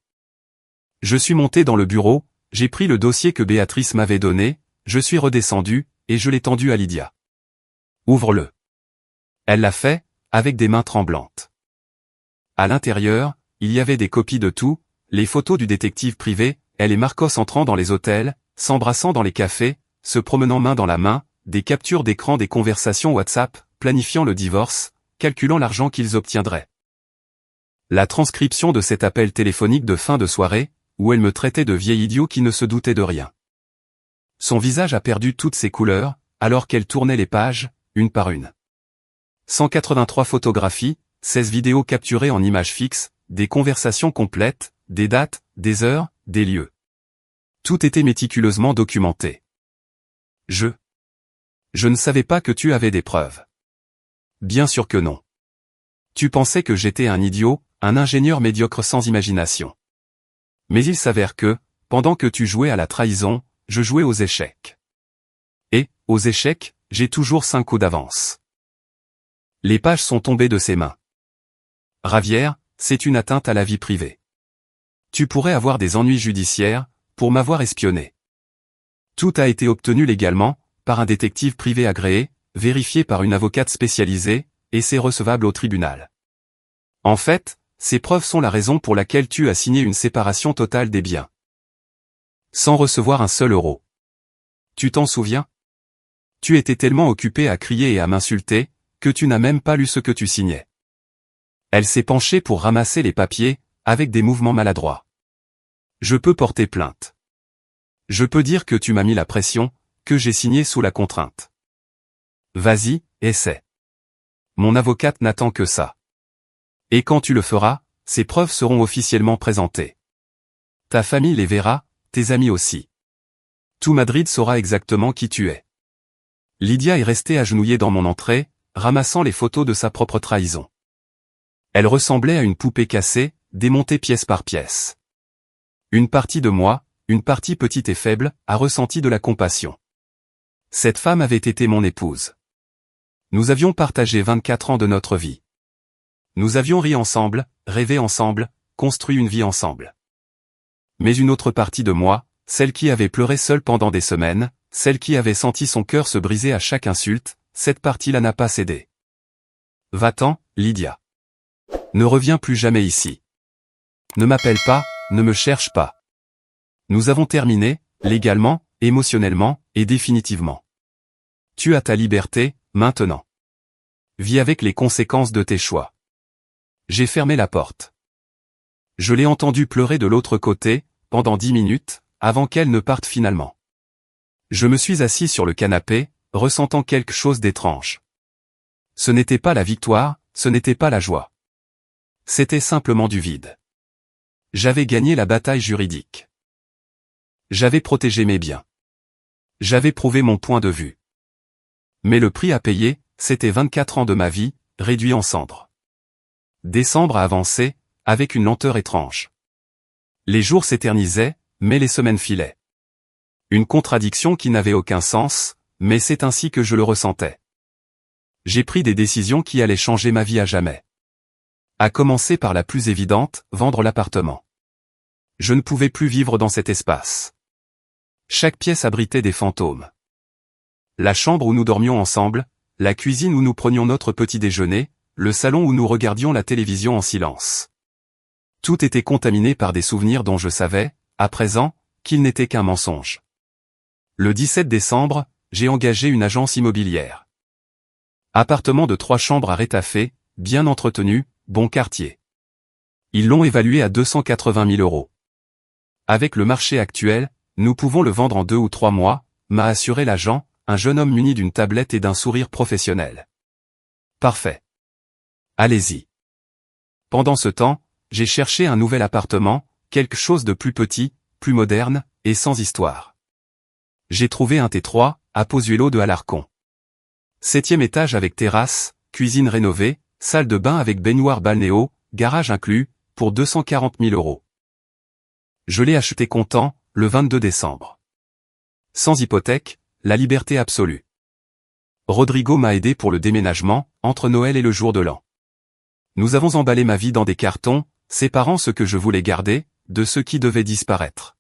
Je suis monté dans le bureau, j'ai pris le dossier que Béatrice m'avait donné, je suis redescendu, et je l'ai tendu à Lydia. Ouvre-le. Elle l'a fait, avec des mains tremblantes. À l'intérieur, il y avait des copies de tout, les photos du détective privé, elle et Marcos entrant dans les hôtels, s'embrassant dans les cafés, se promenant main dans la main, des captures d'écran des conversations WhatsApp, planifiant le divorce, calculant l'argent qu'ils obtiendraient. La transcription de cet appel téléphonique de fin de soirée, où elle me traitait de vieil idiot qui ne se doutait de rien. Son visage a perdu toutes ses couleurs, alors qu'elle tournait les pages, une par une. 183 photographies, 16 vidéos capturées en images fixes, des conversations complètes, des dates, des heures, des lieux. Tout était méticuleusement documenté. Je ne savais pas que tu avais des preuves. Bien sûr que non. Tu pensais que j'étais un idiot, un ingénieur médiocre sans imagination. Mais il s'avère que, pendant que tu jouais à la trahison, je jouais aux échecs. Et, aux échecs, j'ai toujours 5 coups d'avance. Les pages sont tombées de ses mains. Javier, c'est une atteinte à la vie privée. Tu pourrais avoir des ennuis judiciaires, pour m'avoir espionné. Tout a été obtenu légalement, par un détective privé agréé, vérifié par une avocate spécialisée, et c'est recevable au tribunal. En fait, ces preuves sont la raison pour laquelle tu as signé une séparation totale des biens. Sans recevoir un seul euro. Tu t'en souviens? Tu étais tellement occupé à crier et à m'insulter, que tu n'as même pas lu ce que tu signais. Elle s'est penchée pour ramasser les papiers, avec des mouvements maladroits. Je peux porter plainte. Je peux dire que tu m'as mis la pression, que j'ai signé sous la contrainte. Vas-y, essaie. Mon avocate n'attend que ça. Et quand tu le feras, ces preuves seront officiellement présentées. Ta famille les verra, tes amis aussi. Tout Madrid saura exactement qui tu es. Lydia est restée agenouillée dans mon entrée, ramassant les photos de sa propre trahison. Elle ressemblait à une poupée cassée, démontée pièce par pièce. Une partie de moi, une partie petite et faible, a ressenti de la compassion. Cette femme avait été mon épouse. Nous avions partagé 24 ans de notre vie. Nous avions ri ensemble, rêvé ensemble, construit une vie ensemble. Mais une autre partie de moi, celle qui avait pleuré seule pendant des semaines, celle qui avait senti son cœur se briser à chaque insulte, cette partie-là n'a pas cédé. Va-t'en, Lydia. Ne reviens plus jamais ici. Ne m'appelle pas, ne me cherche pas. Nous avons terminé, légalement, émotionnellement, et définitivement. Tu as ta liberté, maintenant. Vis avec les conséquences de tes choix. J'ai fermé la porte. Je l'ai entendu pleurer de l'autre côté, pendant 10 minutes, avant qu'elle ne parte finalement. Je me suis assis sur le canapé, ressentant quelque chose d'étrange. Ce n'était pas la victoire, ce n'était pas la joie. C'était simplement du vide. J'avais gagné la bataille juridique. J'avais protégé mes biens. J'avais prouvé mon point de vue. Mais le prix à payer, c'était 24 ans de ma vie, réduits en cendres. Décembre a avancé, avec une lenteur étrange. Les jours s'éternisaient, mais les semaines filaient. Une contradiction qui n'avait aucun sens, mais c'est ainsi que je le ressentais. J'ai pris des décisions qui allaient changer ma vie à jamais. À commencer par la plus évidente, vendre l'appartement. Je ne pouvais plus vivre dans cet espace. Chaque pièce abritait des fantômes. La chambre où nous dormions ensemble, la cuisine où nous prenions notre petit déjeuner, le salon où nous regardions la télévision en silence. Tout était contaminé par des souvenirs dont je savais, à présent, qu'ils n'étaient qu'un mensonge. Le 17 décembre, j'ai engagé une agence immobilière. Appartement de 3 chambres à Rétafé, bien entretenu, bon quartier. Ils l'ont évalué à 280 000 €. Avec le marché actuel, nous pouvons le vendre en 2 ou 3 mois, m'a assuré l'agent, un jeune homme muni d'une tablette et d'un sourire professionnel. Parfait. Allez-y. Pendant ce temps, j'ai cherché un nouvel appartement, quelque chose de plus petit, plus moderne, et sans histoire. J'ai trouvé un T3, à Pozuelo de Alarcón. 7e étage avec terrasse, cuisine rénovée, salle de bain avec baignoire balnéo, garage inclus, pour 240 000 €. Je l'ai acheté comptant, le 22 décembre. Sans hypothèque, la liberté absolue. Rodrigo m'a aidé pour le déménagement, entre Noël et le jour de l'an. Nous avons emballé ma vie dans des cartons, séparant ce que je voulais garder, de ce qui devait disparaître.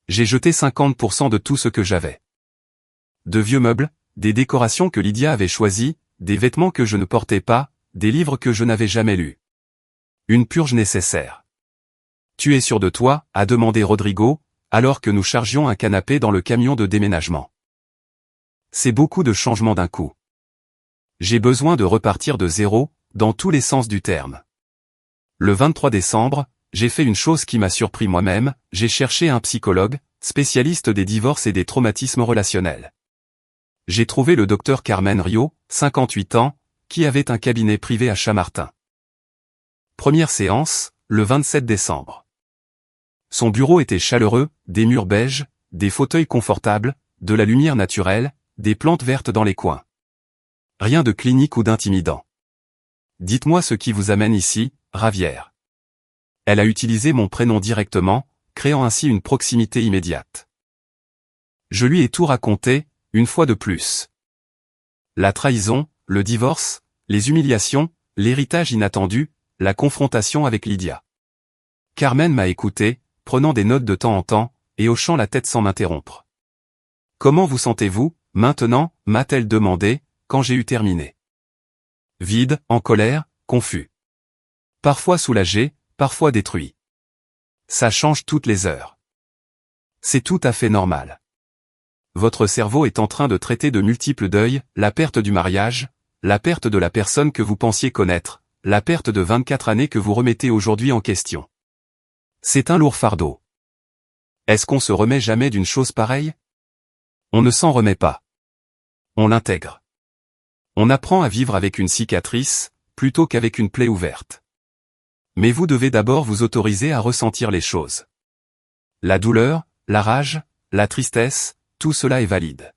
J'ai jeté 50% de tout ce que j'avais. De vieux meubles, des décorations que Lydia avait choisies, des vêtements que je ne portais pas, des livres que je n'avais jamais lus. Une purge nécessaire. Tu es sûr de toi, a demandé Rodrigo, alors que nous chargions un canapé dans le camion de déménagement. C'est beaucoup de changements d'un coup. J'ai besoin de repartir de zéro, dans tous les sens du terme. Le 23 décembre, j'ai fait une chose qui m'a surpris moi-même, j'ai cherché un psychologue, spécialiste des divorces et des traumatismes relationnels. J'ai trouvé le docteur Carmen Rio, 58 ans, qui avait un cabinet privé à Chamartin. Première séance, le 27 décembre. Son bureau était chaleureux, des murs beiges, des fauteuils confortables, de la lumière naturelle, des plantes vertes dans les coins. Rien de clinique ou d'intimidant. Dites-moi ce qui vous amène ici, Ravière. Elle a utilisé mon prénom directement, créant ainsi une proximité immédiate. Je lui ai tout raconté, une fois de plus. La trahison, le divorce, les humiliations, l'héritage inattendu, la confrontation avec Lydia. Carmen m'a écouté, prenant des notes de temps en temps, et hochant la tête sans m'interrompre. Comment vous sentez-vous, maintenant, m'a-t-elle demandé, quand j'ai eu terminé. Vide, en colère, confus. Parfois soulagé, parfois détruit. Ça change toutes les heures. C'est tout à fait normal. Votre cerveau est en train de traiter de multiples deuils, la perte du mariage, la perte de la personne que vous pensiez connaître, la perte de 24 années que vous remettez aujourd'hui en question. C'est un lourd fardeau. Est-ce qu'on se remet jamais d'une chose pareille? On ne s'en remet pas. On l'intègre. On apprend à vivre avec une cicatrice, plutôt qu'avec une plaie ouverte. Mais vous devez d'abord vous autoriser à ressentir les choses. La douleur, la rage, la tristesse, tout cela est valide.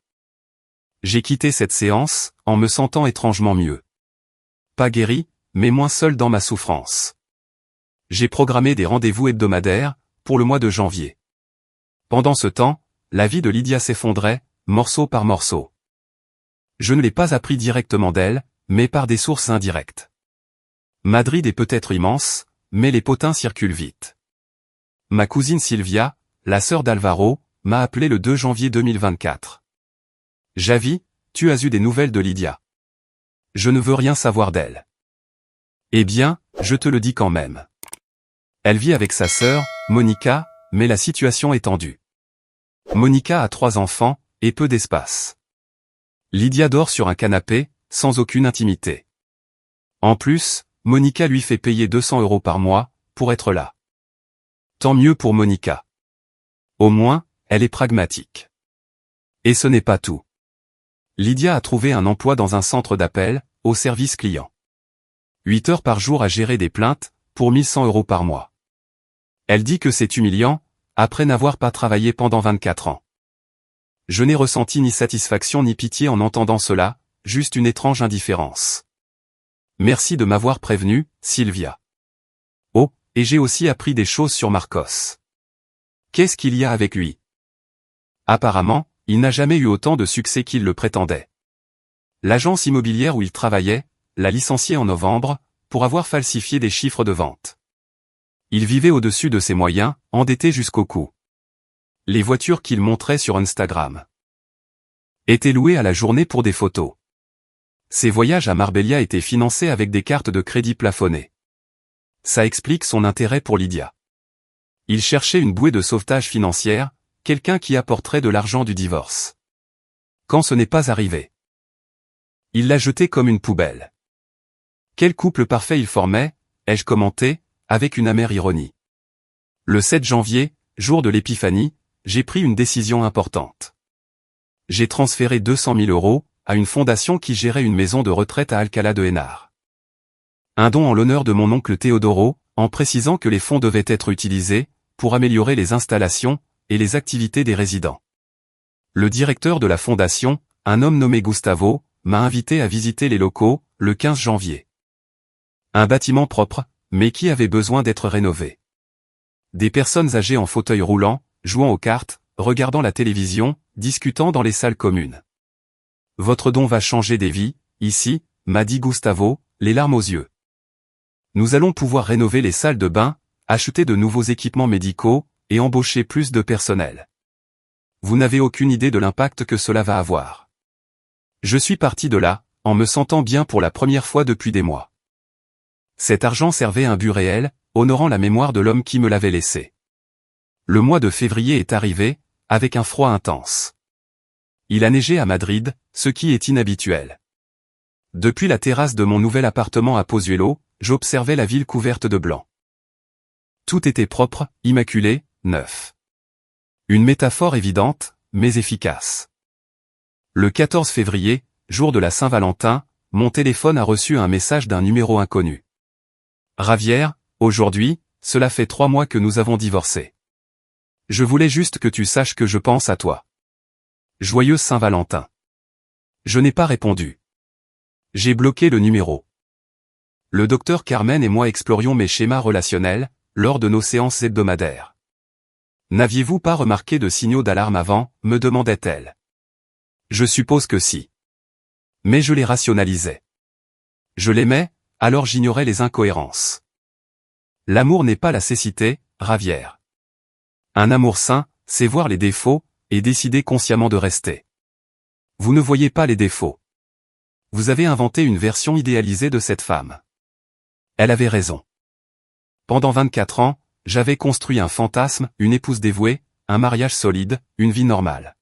J'ai quitté cette séance, en me sentant étrangement mieux. Pas guéri, mais moins seul dans ma souffrance. J'ai programmé des rendez-vous hebdomadaires, pour le mois de janvier. Pendant ce temps, la vie de Lydia s'effondrait, morceau par morceau. Je ne l'ai pas appris directement d'elle, mais par des sources indirectes. Madrid est peut-être immense, mais les potins circulent vite. Ma cousine Sylvia, la sœur d'Alvaro, m'a appelé le 2 janvier 2024. Javi, tu as eu des nouvelles de Lydia. Je ne veux rien savoir d'elle. Eh bien, je te le dis quand même. Elle vit avec sa sœur, Monica, mais la situation est tendue. Monica a 3 enfants, et peu d'espace. Lydia dort sur un canapé, sans aucune intimité. En plus, Monica lui fait payer 200 € par mois, pour être là. Tant mieux pour Monica. Au moins, elle est pragmatique. Et ce n'est pas tout. Lydia a trouvé un emploi dans un centre d'appel, au service client. 8 heures par jour à gérer des plaintes, pour 1100 € par mois. Elle dit que c'est humiliant, après n'avoir pas travaillé pendant 24 ans. Je n'ai ressenti ni satisfaction ni pitié en entendant cela, juste une étrange indifférence. Merci de m'avoir prévenu, Sylvia. Oh, et j'ai aussi appris des choses sur Marcos. Qu'est-ce qu'il y a avec lui? Apparemment, il n'a jamais eu autant de succès qu'il le prétendait. L'agence immobilière où il travaillait, l'a licencié en novembre, pour avoir falsifié des chiffres de vente. Il vivait au-dessus de ses moyens, endetté jusqu'au cou. Les voitures qu'il montrait sur Instagram étaient louées à la journée pour des photos. Ses voyages à Marbella étaient financés avec des cartes de crédit plafonnées. Ça explique son intérêt pour Lydia. Il cherchait une bouée de sauvetage financière, quelqu'un qui apporterait de l'argent du divorce. Quand ce n'est pas arrivé, il l'a jeté comme une poubelle. Quel couple parfait il formait, ai-je commenté, avec une amère ironie. Le 7 janvier, jour de l'épiphanie, j'ai pris une décision importante. J'ai transféré 200 000 € à une fondation qui gérait une maison de retraite à Alcalá de Henares. Un don en l'honneur de mon oncle Teodoro, en précisant que les fonds devaient être utilisés pour améliorer les installations et les activités des résidents. Le directeur de la fondation, un homme nommé Gustavo, m'a invité à visiter les locaux, le 15 janvier. Un bâtiment propre, mais qui avait besoin d'être rénové. Des personnes âgées en fauteuil roulant, jouant aux cartes, regardant la télévision, discutant dans les salles communes. Votre don va changer des vies, ici, m'a dit Gustavo, les larmes aux yeux. Nous allons pouvoir rénover les salles de bain, acheter de nouveaux équipements médicaux, et embaucher plus de personnel. Vous n'avez aucune idée de l'impact que cela va avoir. Je suis parti de là, en me sentant bien pour la première fois depuis des mois. Cet argent servait à un but réel, honorant la mémoire de l'homme qui me l'avait laissé. Le mois de février est arrivé, avec un froid intense. Il a neigé à Madrid, ce qui est inhabituel. Depuis la terrasse de mon nouvel appartement à Pozuelo, j'observais la ville couverte de blanc. Tout était propre, immaculé, neuf. Une métaphore évidente, mais efficace. Le 14 février, jour de la Saint-Valentin, mon téléphone a reçu un message d'un numéro inconnu. Javier, aujourd'hui, cela fait 3 mois que nous avons divorcé. Je voulais juste que tu saches que je pense à toi. Joyeuse Saint-Valentin. Je n'ai pas répondu. J'ai bloqué le numéro. Le docteur Carmen et moi explorions mes schémas relationnels, lors de nos séances hebdomadaires. N'aviez-vous pas remarqué de signaux d'alarme avant, me demandait-elle. Je suppose que si. Mais je les rationalisais. Je l'aimais, alors j'ignorais les incohérences. L'amour n'est pas la cécité, Javier. Un amour sain, c'est voir les défauts, et décider consciemment de rester. Vous ne voyez pas les défauts. Vous avez inventé une version idéalisée de cette femme. Elle avait raison. Pendant 24 ans, j'avais construit un fantasme, une épouse dévouée, un mariage solide, une vie normale.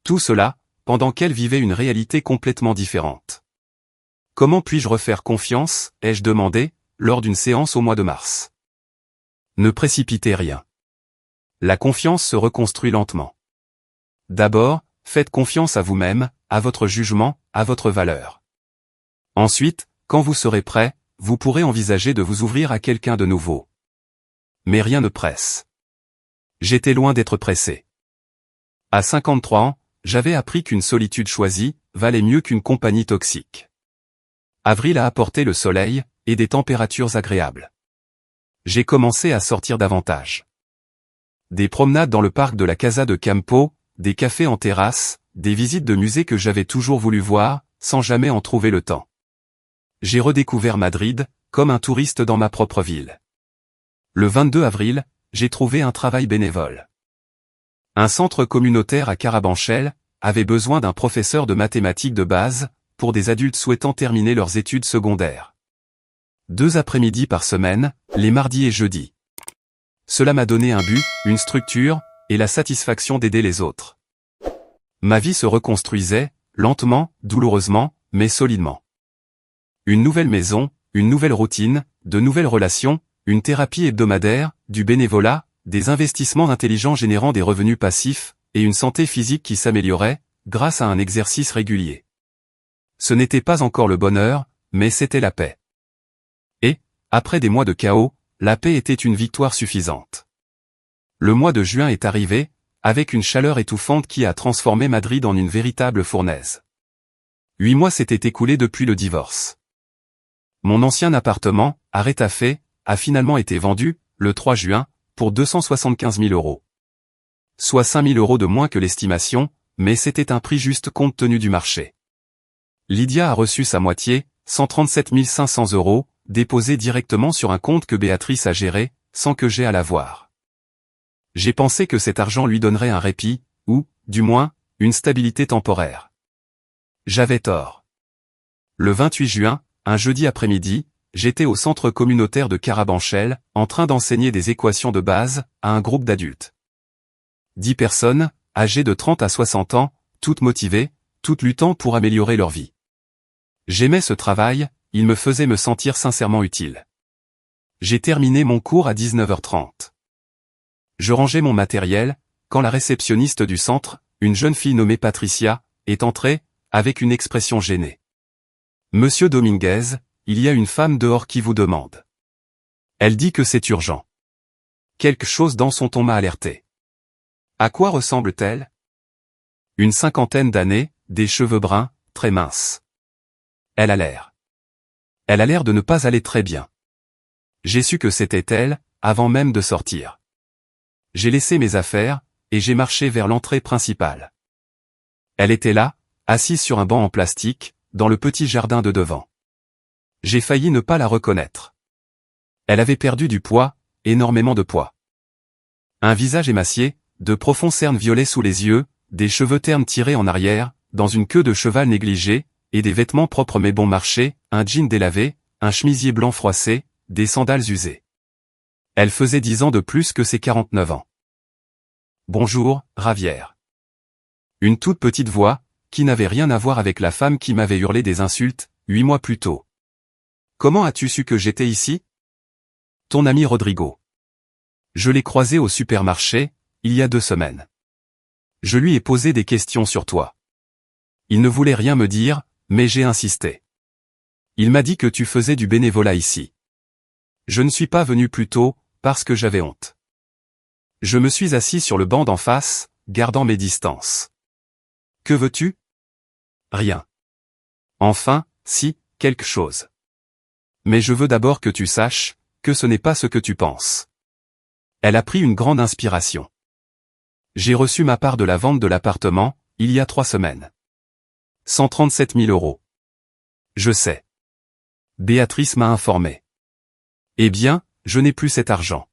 Tout cela, pendant qu'elle vivait une réalité complètement différente. Comment puis-je refaire confiance, ai-je demandé, lors d'une séance au mois de mars. Ne précipitez rien. La confiance se reconstruit lentement. D'abord, faites confiance à vous-même, à votre jugement, à votre valeur. Ensuite, quand vous serez prêt, vous pourrez envisager de vous ouvrir à quelqu'un de nouveau. Mais rien ne presse. J'étais loin d'être pressé. À 53 ans, j'avais appris qu'une solitude choisie valait mieux qu'une compagnie toxique. Avril a apporté le soleil et des températures agréables. J'ai commencé à sortir davantage. Des promenades dans le parc de la Casa de Campo, des cafés en terrasse, des visites de musées que j'avais toujours voulu voir, sans jamais en trouver le temps. J'ai redécouvert Madrid, comme un touriste dans ma propre ville. Le 22 avril, j'ai trouvé un travail bénévole. Un centre communautaire à Carabanchel avait besoin d'un professeur de mathématiques de base pour des adultes souhaitant terminer leurs études secondaires. 2 après-midi par semaine, les mardis et jeudis. Cela m'a donné un but, une structure, et la satisfaction d'aider les autres. Ma vie se reconstruisait, lentement, douloureusement, mais solidement. Une nouvelle maison, une nouvelle routine, de nouvelles relations, une thérapie hebdomadaire, du bénévolat, des investissements intelligents générant des revenus passifs, et une santé physique qui s'améliorait, grâce à un exercice régulier. Ce n'était pas encore le bonheur, mais c'était la paix. Et, après des mois de chaos, la paix était une victoire suffisante. Le mois de juin est arrivé, avec une chaleur étouffante qui a transformé Madrid en une véritable fournaise. 8 mois s'étaient écoulés depuis le divorce. Mon ancien appartement, à Rétafé, a finalement été vendu, le 3 juin, pour 275 000 €. Soit 5 000 € de moins que l'estimation, mais c'était un prix juste compte tenu du marché. Lydia a reçu sa moitié, 137 500 €, déposés directement sur un compte que Béatrice a géré, sans que j'aie à la voir. J'ai pensé que cet argent lui donnerait un répit, ou, du moins, une stabilité temporaire. J'avais tort. Le 28 juin, un jeudi après-midi, j'étais au centre communautaire de Carabanchel, en train d'enseigner des équations de base à un groupe d'adultes. 10 personnes, âgées de 30 à 60 ans, toutes motivées, toutes luttant pour améliorer leur vie. J'aimais ce travail, il me faisait me sentir sincèrement utile. J'ai terminé mon cours à 19h30. Je rangeais mon matériel, quand la réceptionniste du centre, une jeune fille nommée Patricia, est entrée, avec une expression gênée. « Monsieur Dominguez, il y a une femme dehors qui vous demande. » Elle dit que c'est urgent. Quelque chose dans son ton m'a alerté. À quoi ressemble-t-elle? Une 50aine d'années, des cheveux bruns, très minces. Elle a l'air de ne pas aller très bien. J'ai su que c'était elle, avant même de sortir. J'ai laissé mes affaires, et j'ai marché vers l'entrée principale. Elle était là, assise sur un banc en plastique, dans le petit jardin de devant. J'ai failli ne pas la reconnaître. Elle avait perdu du poids, énormément de poids. Un visage émacié, de profonds cernes violets sous les yeux, des cheveux ternes tirés en arrière, dans une queue de cheval négligée, et des vêtements propres mais bon marché, un jean délavé, un chemisier blanc froissé, des sandales usées. Elle faisait 10 ans de plus que ses 49 ans. Bonjour, Ravière. Une toute petite voix, qui n'avait rien à voir avec la femme qui m'avait hurlé des insultes, 8 mois plus tôt. Comment as-tu su que j'étais ici? Ton ami Rodrigo. Je l'ai croisé au supermarché, il y a 2 semaines. Je lui ai posé des questions sur toi. Il ne voulait rien me dire, mais j'ai insisté. Il m'a dit que tu faisais du bénévolat ici. Je ne suis pas venu plus tôt, parce que j'avais honte. Je me suis assis sur le banc d'en face, gardant mes distances. Que veux-tu? Rien. Enfin, si, quelque chose. Mais je veux d'abord que tu saches, que ce n'est pas ce que tu penses. Elle a pris une grande inspiration. J'ai reçu ma part de la vente de l'appartement, il y a 3 semaines. 137 000 €. Je sais. Béatrice m'a informé. Eh bien, je n'ai plus cet argent.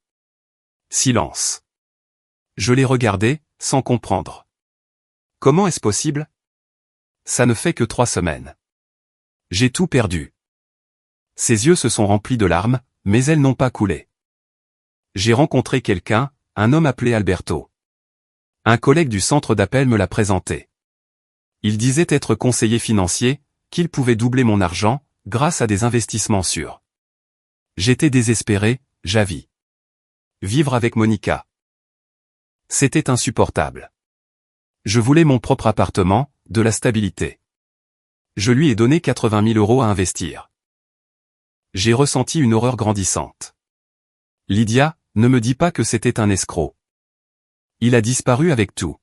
Silence. Je l'ai regardé, sans comprendre. Comment est-ce possible? Ça ne fait que 3 semaines. J'ai tout perdu. Ses yeux se sont remplis de larmes, mais elles n'ont pas coulé. J'ai rencontré quelqu'un, un homme appelé Alberto. Un collègue du centre d'appel me l'a présenté. Il disait être conseiller financier, qu'il pouvait doubler mon argent, grâce à des investissements sûrs. J'étais désespéré, j'avis. Vivre avec Monica. C'était insupportable. Je voulais mon propre appartement, de la stabilité. Je lui ai donné 80 000 € à investir. J'ai ressenti une horreur grandissante. Lydia, ne me dis pas que c'était un escroc. Il a disparu avec tout.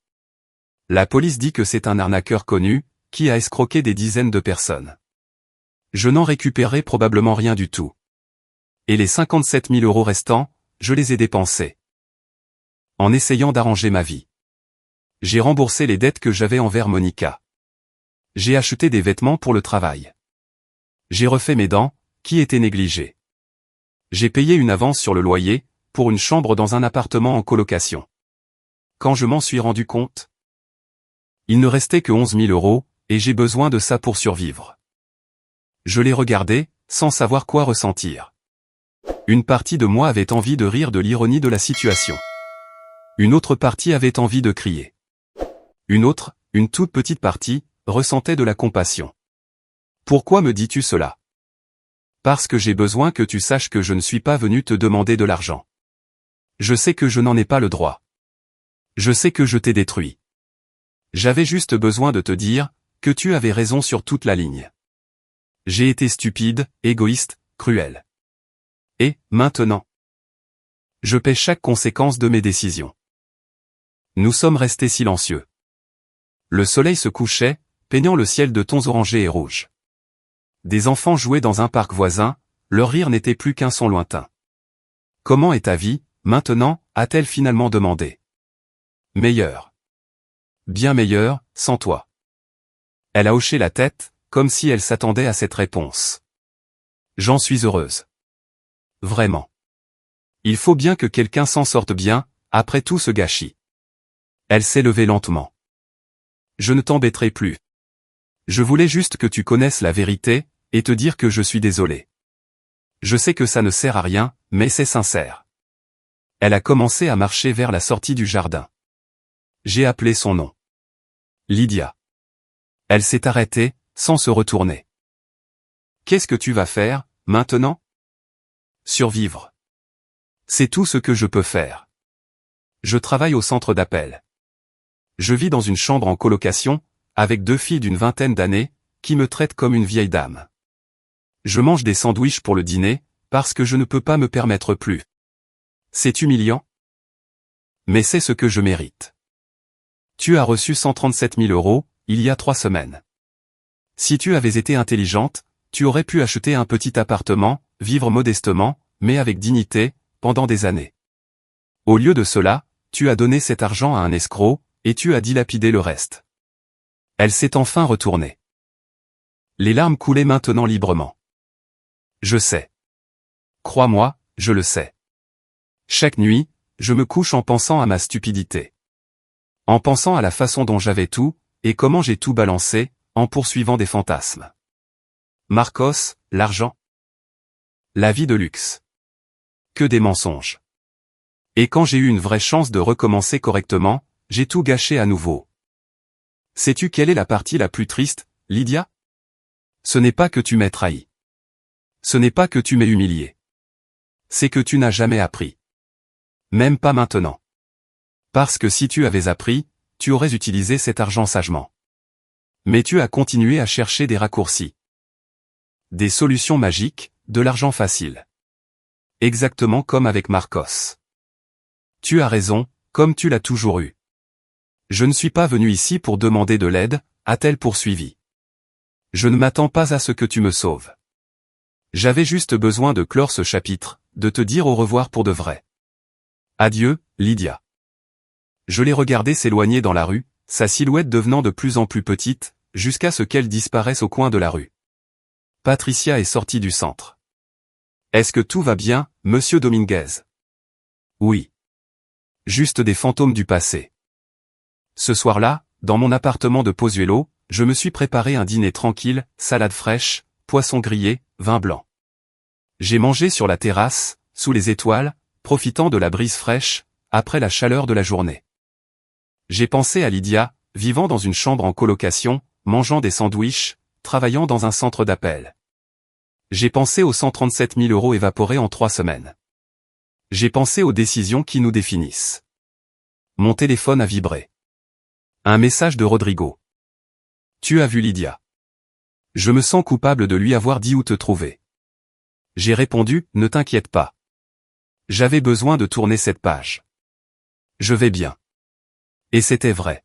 La police dit que c'est un arnaqueur connu, qui a escroqué des dizaines de personnes. Je n'en récupérerai probablement rien du tout. Et les 57 000 € restants, je les ai dépensés. En essayant d'arranger ma vie. J'ai remboursé les dettes que j'avais envers Monica. J'ai acheté des vêtements pour le travail. J'ai refait mes dents, qui étaient négligées. J'ai payé une avance sur le loyer, pour une chambre dans un appartement en colocation. Quand je m'en suis rendu compte, il ne restait que 11 000 €, et j'ai besoin de ça pour survivre. Je l'ai regardé, sans savoir quoi ressentir. Une partie de moi avait envie de rire de l'ironie de la situation. Une autre partie avait envie de crier. Une autre, une toute petite partie, ressentait de la compassion. Pourquoi me dis-tu cela? Parce que j'ai besoin que tu saches que je ne suis pas venu te demander de l'argent. Je sais que je n'en ai pas le droit. Je sais que je t'ai détruit. J'avais juste besoin de te dire que tu avais raison sur toute la ligne. J'ai été stupide, égoïste, cruel. Et, maintenant, je paie chaque conséquence de mes décisions. Nous sommes restés silencieux. Le soleil se couchait, peignant le ciel de tons orangés et rouges. Des enfants jouaient dans un parc voisin, leur rire n'était plus qu'un son lointain. « Comment est ta vie, maintenant ?» a-t-elle finalement demandé. « Meilleure. Bien meilleure, sans toi. » Elle a hoché la tête, comme si elle s'attendait à cette réponse. « J'en suis heureuse. Vraiment. Il faut bien que quelqu'un s'en sorte bien, après tout ce gâchis. » Elle s'est levée lentement. « Je ne t'embêterai plus. Je voulais juste que tu connaisses la vérité, et te dire que je suis désolé. Je sais que ça ne sert à rien, mais c'est sincère. » Elle a commencé à marcher vers la sortie du jardin. J'ai appelé son nom. Lydia. Elle s'est arrêtée, sans se retourner. « Qu'est-ce que tu vas faire, maintenant ? » Survivre. C'est tout ce que je peux faire. Je travaille au centre d'appel. Je vis dans une chambre en colocation, avec 2 filles d'une vingtaine d'années, qui me traitent comme une vieille dame. Je mange des sandwichs pour le dîner, parce que je ne peux pas me permettre plus. C'est humiliant. Mais c'est ce que je mérite. Tu as reçu 137 000 €, il y a 3 semaines. Si tu avais été intelligente, tu aurais pu acheter un petit appartement, vivre modestement, mais avec dignité, pendant des années. Au lieu de cela, tu as donné cet argent à un escroc, et tu as dilapidé le reste. Elle s'est enfin retournée. Les larmes coulaient maintenant librement. Je sais. Crois-moi, je le sais. Chaque nuit, je me couche en pensant à ma stupidité. En pensant à la façon dont j'avais tout, et comment j'ai tout balancé, en poursuivant des fantasmes. Marcos, l'argent. La vie de luxe. Que des mensonges. Et quand j'ai eu une vraie chance de recommencer correctement, j'ai tout gâché à nouveau. Sais-tu quelle est la partie la plus triste, Lydia? Ce n'est pas que tu m'aies trahi. Ce n'est pas que tu m'aies humilié. C'est que tu n'as jamais appris. Même pas maintenant. Parce que si tu avais appris, tu aurais utilisé cet argent sagement. Mais tu as continué à chercher des raccourcis. Des solutions magiques, de l'argent facile. Exactement comme avec Marcos. Tu as raison, comme tu l'as toujours eu. Je ne suis pas venu ici pour demander de l'aide, a-t-elle poursuivi. Je ne m'attends pas à ce que tu me sauves. J'avais juste besoin de clore ce chapitre, de te dire au revoir pour de vrai. Adieu, Lydia. Je l'ai regardée s'éloigner dans la rue, sa silhouette devenant de plus en plus petite, jusqu'à ce qu'elle disparaisse au coin de la rue. Patricia est sortie du centre. Est-ce que tout va bien, monsieur Dominguez? Oui. Juste des fantômes du passé. Ce soir-là, dans mon appartement de Pozuelo, je me suis préparé un dîner tranquille, salade fraîche, poisson grillé, vin blanc. J'ai mangé sur la terrasse, sous les étoiles, profitant de la brise fraîche, après la chaleur de la journée. J'ai pensé à Lydia, vivant dans une chambre en colocation, mangeant des sandwichs, travaillant dans un centre d'appel. J'ai pensé aux 137 000 € évaporés en 3 semaines. J'ai pensé aux décisions qui nous définissent. Mon téléphone a vibré. Un message de Rodrigo. Tu as vu Lydia. Je me sens coupable de lui avoir dit où te trouver. J'ai répondu, ne t'inquiète pas. J'avais besoin de tourner cette page. Je vais bien. Et c'était vrai.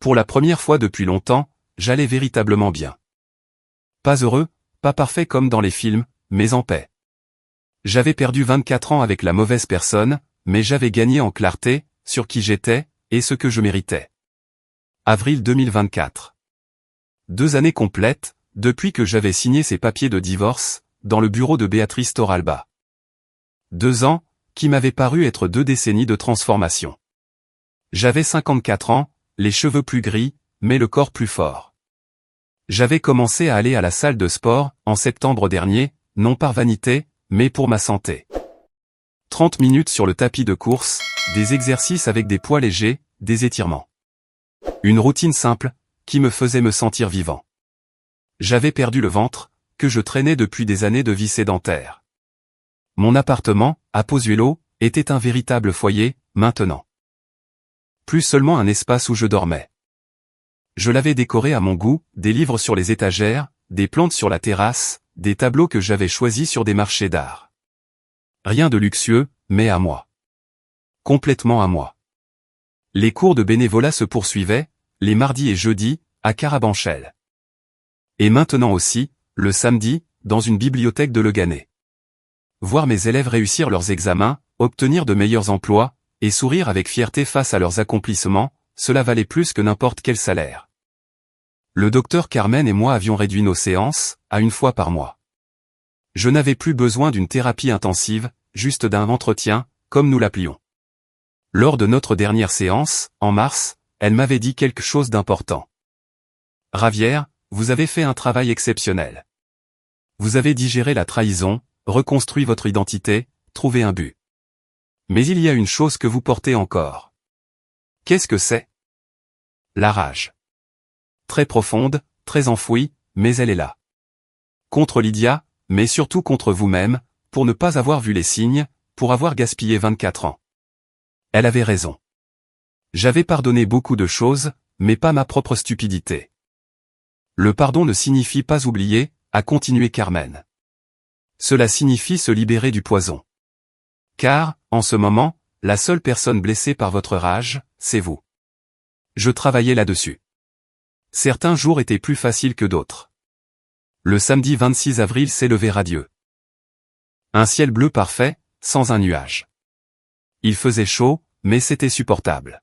Pour la première fois depuis longtemps, j'allais véritablement bien. Pas heureux, pas parfait comme dans les films, mais en paix. J'avais perdu 24 ans avec la mauvaise personne, mais j'avais gagné en clarté, sur qui j'étais, et ce que je méritais. Avril 2024. 2 années complètes, depuis que j'avais signé ces papiers de divorce, dans le bureau de Béatrice Torralba. 2 ans, qui m'avaient paru être 2 décennies de transformation. J'avais 54 ans, les cheveux plus gris, mais le corps plus fort. J'avais commencé à aller à la salle de sport, en septembre dernier, non par vanité, mais pour ma santé. 30 minutes sur le tapis de course, des exercices avec des poids légers, des étirements. Une routine simple, qui me faisait me sentir vivant. J'avais perdu le ventre, que je traînais depuis des années de vie sédentaire. Mon appartement, à Pozuelo, était un véritable foyer, maintenant. Plus seulement un espace où je dormais. Je l'avais décoré à mon goût, des livres sur les étagères, des plantes sur la terrasse, des tableaux que j'avais choisis sur des marchés d'art. Rien de luxueux, mais à moi. Complètement à moi. Les cours de bénévolat se poursuivaient, les mardis et jeudis, à Carabanchel. Et maintenant aussi, le samedi, dans une bibliothèque de Le Gannet. Voir mes élèves réussir leurs examens, obtenir de meilleurs emplois, et sourire avec fierté face à leurs accomplissements, cela valait plus que n'importe quel salaire. Le docteur Carmen et moi avions réduit nos séances, à 1 fois par mois. Je n'avais plus besoin d'une thérapie intensive, juste d'un entretien, comme nous l'appelions. Lors de notre dernière séance, en mars, elle m'avait dit quelque chose d'important. Javier, vous avez fait un travail exceptionnel. Vous avez digéré la trahison, reconstruit votre identité, trouvé un but. Mais il y a une chose que vous portez encore. Qu'est-ce que c'est? La rage. Très profonde, très enfouie, mais elle est là. Contre Lydia, mais surtout contre vous-même, pour ne pas avoir vu les signes, pour avoir gaspillé 24 ans. Elle avait raison. J'avais pardonné beaucoup de choses, mais pas ma propre stupidité. Le pardon ne signifie pas oublier, a continué Carmen. Cela signifie se libérer du poison. Car, en ce moment, la seule personne blessée par votre rage, c'est vous. Je travaillais là-dessus. Certains jours étaient plus faciles que d'autres. Le samedi 26 avril s'est levé radieux. Un ciel bleu parfait, sans un nuage. Il faisait chaud, mais c'était supportable.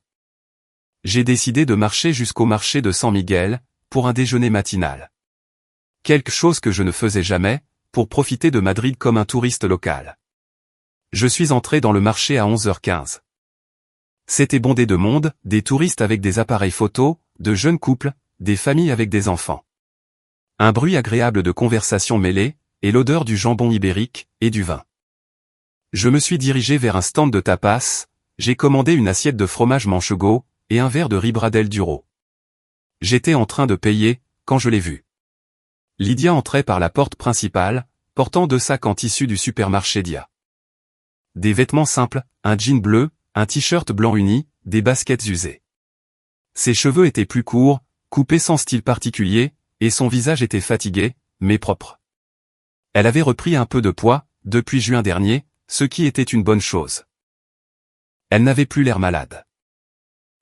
J'ai décidé de marcher jusqu'au marché de San Miguel, pour un déjeuner matinal. Quelque chose que je ne faisais jamais, pour profiter de Madrid comme un touriste local. Je suis entré dans le marché à 11h15. C'était bondé de monde, des touristes avec des appareils photos, de jeunes couples, des familles avec des enfants. Un bruit agréable de conversation mêlée, et l'odeur du jambon ibérique, et du vin. Je me suis dirigé vers un stand de tapas, j'ai commandé une assiette de fromage manchego, et un verre de ribradel duro. J'étais en train de payer, quand je l'ai vue. Lydia entrait par la porte principale, portant 2 sacs en tissu du supermarché Dia. Des vêtements simples, un jean bleu, un t-shirt blanc uni, des baskets usées. Ses cheveux étaient plus courts, coupés sans style particulier, et son visage était fatigué, mais propre. Elle avait repris un peu de poids, depuis juin dernier, ce qui était une bonne chose. Elle n'avait plus l'air malade.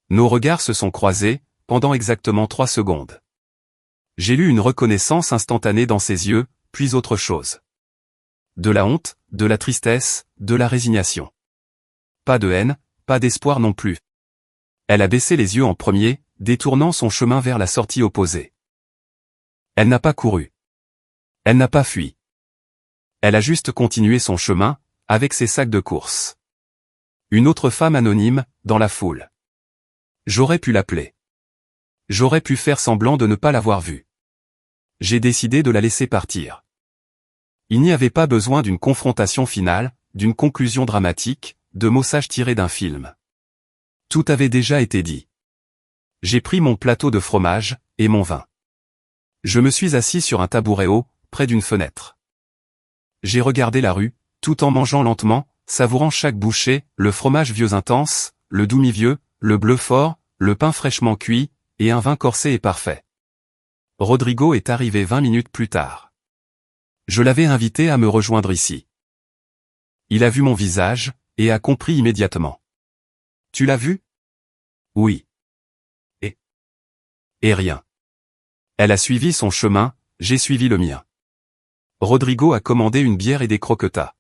Nos regards se sont croisés, pendant exactement 3 secondes. J'ai lu une reconnaissance instantanée dans ses yeux, puis autre chose. De la honte, de la tristesse, de la résignation. Pas de haine, pas d'espoir non plus. Elle a baissé les yeux en premier, détournant son chemin vers la sortie opposée. Elle n'a pas couru. Elle n'a pas fui. Elle a juste continué son chemin, avec ses sacs de course. Une autre femme anonyme, dans la foule. J'aurais pu l'appeler. J'aurais pu faire semblant de ne pas l'avoir vue. J'ai décidé de la laisser partir. Il n'y avait pas besoin d'une confrontation finale, d'une conclusion dramatique, de mots sages tirés d'un film. Tout avait déjà été dit. J'ai pris mon plateau de fromage, et mon vin. Je me suis assis sur un tabouret haut, près d'une fenêtre. J'ai regardé la rue, tout en mangeant lentement, savourant chaque bouchée, le fromage vieux intense, le doux mi-vieux, le bleu fort, le pain fraîchement cuit, et un vin corsé et parfait. Rodrigo est arrivé 20 minutes plus tard. Je l'avais invité à me rejoindre ici. Il a vu mon visage, et a compris immédiatement. Tu l'as vu? Oui. Et rien. Elle a suivi son chemin, j'ai suivi le mien. Rodrigo a commandé une bière et des croquetas.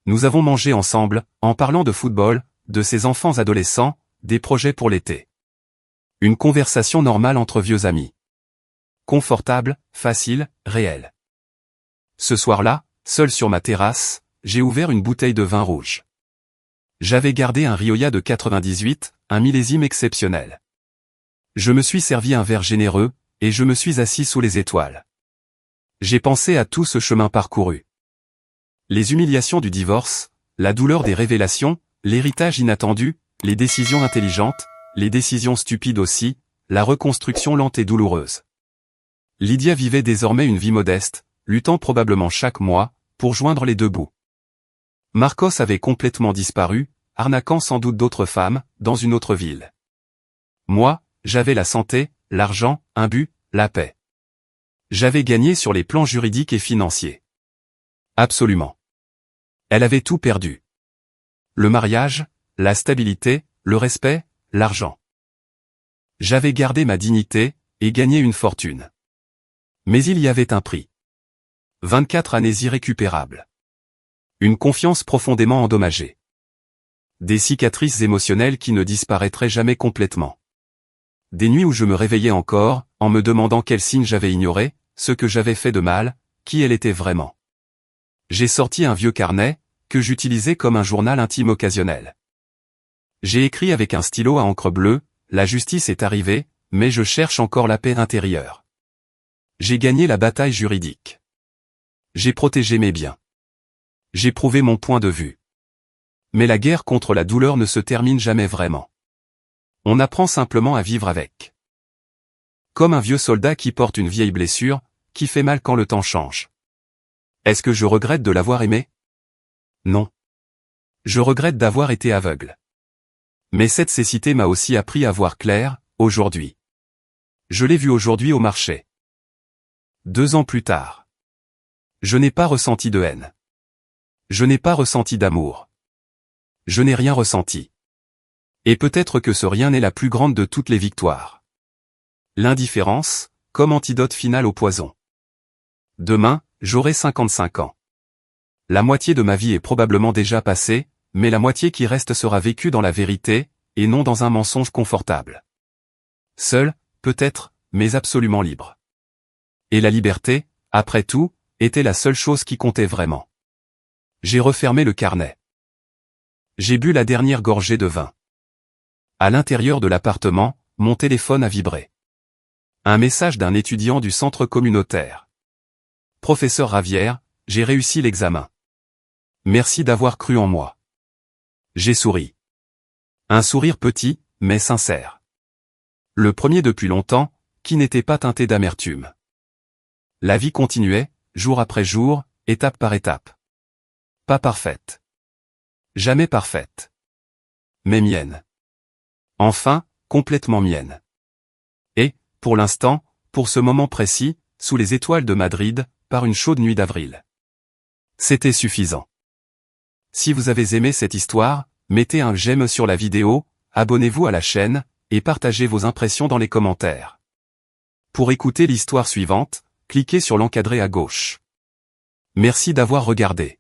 Nous avons mangé ensemble, en parlant de football, de ses enfants adolescents, des projets pour l'été. Une conversation normale entre vieux amis. Confortable, facile, réelle. Ce soir-là, seul sur ma terrasse, j'ai ouvert une bouteille de vin rouge. J'avais gardé un Rioja de 98, un millésime exceptionnel. Je me suis servi un verre généreux, et je me suis assis sous les étoiles. J'ai pensé à tout ce chemin parcouru. Les humiliations du divorce, la douleur des révélations, l'héritage inattendu, les décisions intelligentes, les décisions stupides aussi, la reconstruction lente et douloureuse. Lydia vivait désormais une vie modeste, luttant probablement chaque mois, pour joindre les deux bouts. Marcos avait complètement disparu, arnaquant sans doute d'autres femmes, dans une autre ville. Moi, j'avais la santé, l'argent, un but, la paix. J'avais gagné sur les plans juridiques et financiers. Absolument. Elle avait tout perdu. Le mariage, la stabilité, le respect, l'argent. J'avais gardé ma dignité, et gagné une fortune. Mais il y avait un prix. 24 années irrécupérables. Une confiance profondément endommagée. Des cicatrices émotionnelles qui ne disparaîtraient jamais complètement. Des nuits où je me réveillais encore, en me demandant quels signes j'avais ignorés, ce que j'avais fait de mal, qui elle était vraiment. J'ai sorti un vieux carnet, que j'utilisais comme un journal intime occasionnel. J'ai écrit avec un stylo à encre bleue, la justice est arrivée, mais je cherche encore la paix intérieure. J'ai gagné la bataille juridique. J'ai protégé mes biens. J'ai prouvé mon point de vue. Mais la guerre contre la douleur ne se termine jamais vraiment. On apprend simplement à vivre avec. Comme un vieux soldat qui porte une vieille blessure, qui fait mal quand le temps change. Est-ce que je regrette de l'avoir aimé? Non. Je regrette d'avoir été aveugle. Mais cette cécité m'a aussi appris à voir clair, aujourd'hui. Je l'ai vu aujourd'hui au marché. 2 ans plus tard. Je n'ai pas ressenti de haine. Je n'ai pas ressenti d'amour. Je n'ai rien ressenti. Et peut-être que ce rien est la plus grande de toutes les victoires. L'indifférence, comme antidote final au poison. Demain, j'aurai 55 ans. La moitié de ma vie est probablement déjà passée, mais la moitié qui reste sera vécue dans la vérité, et non dans un mensonge confortable. Seul, peut-être, mais absolument libre. Et la liberté, après tout, était la seule chose qui comptait vraiment. J'ai refermé le carnet. J'ai bu la dernière gorgée de vin. À l'intérieur de l'appartement, mon téléphone a vibré. Un message d'un étudiant du centre communautaire. Professeur Ravière, j'ai réussi l'examen. Merci d'avoir cru en moi. J'ai souri. Un sourire petit, mais sincère. Le premier depuis longtemps, qui n'était pas teinté d'amertume. La vie continuait, jour après jour, étape par étape. Pas parfaite. Jamais parfaite. Mais mienne. Enfin, complètement mienne. Et, pour l'instant, pour ce moment précis, sous les étoiles de Madrid, par une chaude nuit d'avril. C'était suffisant. Si vous avez aimé cette histoire, mettez un j'aime sur la vidéo, abonnez-vous à la chaîne, et partagez vos impressions dans les commentaires. Pour écouter l'histoire suivante, cliquez sur l'encadré à gauche. Merci d'avoir regardé.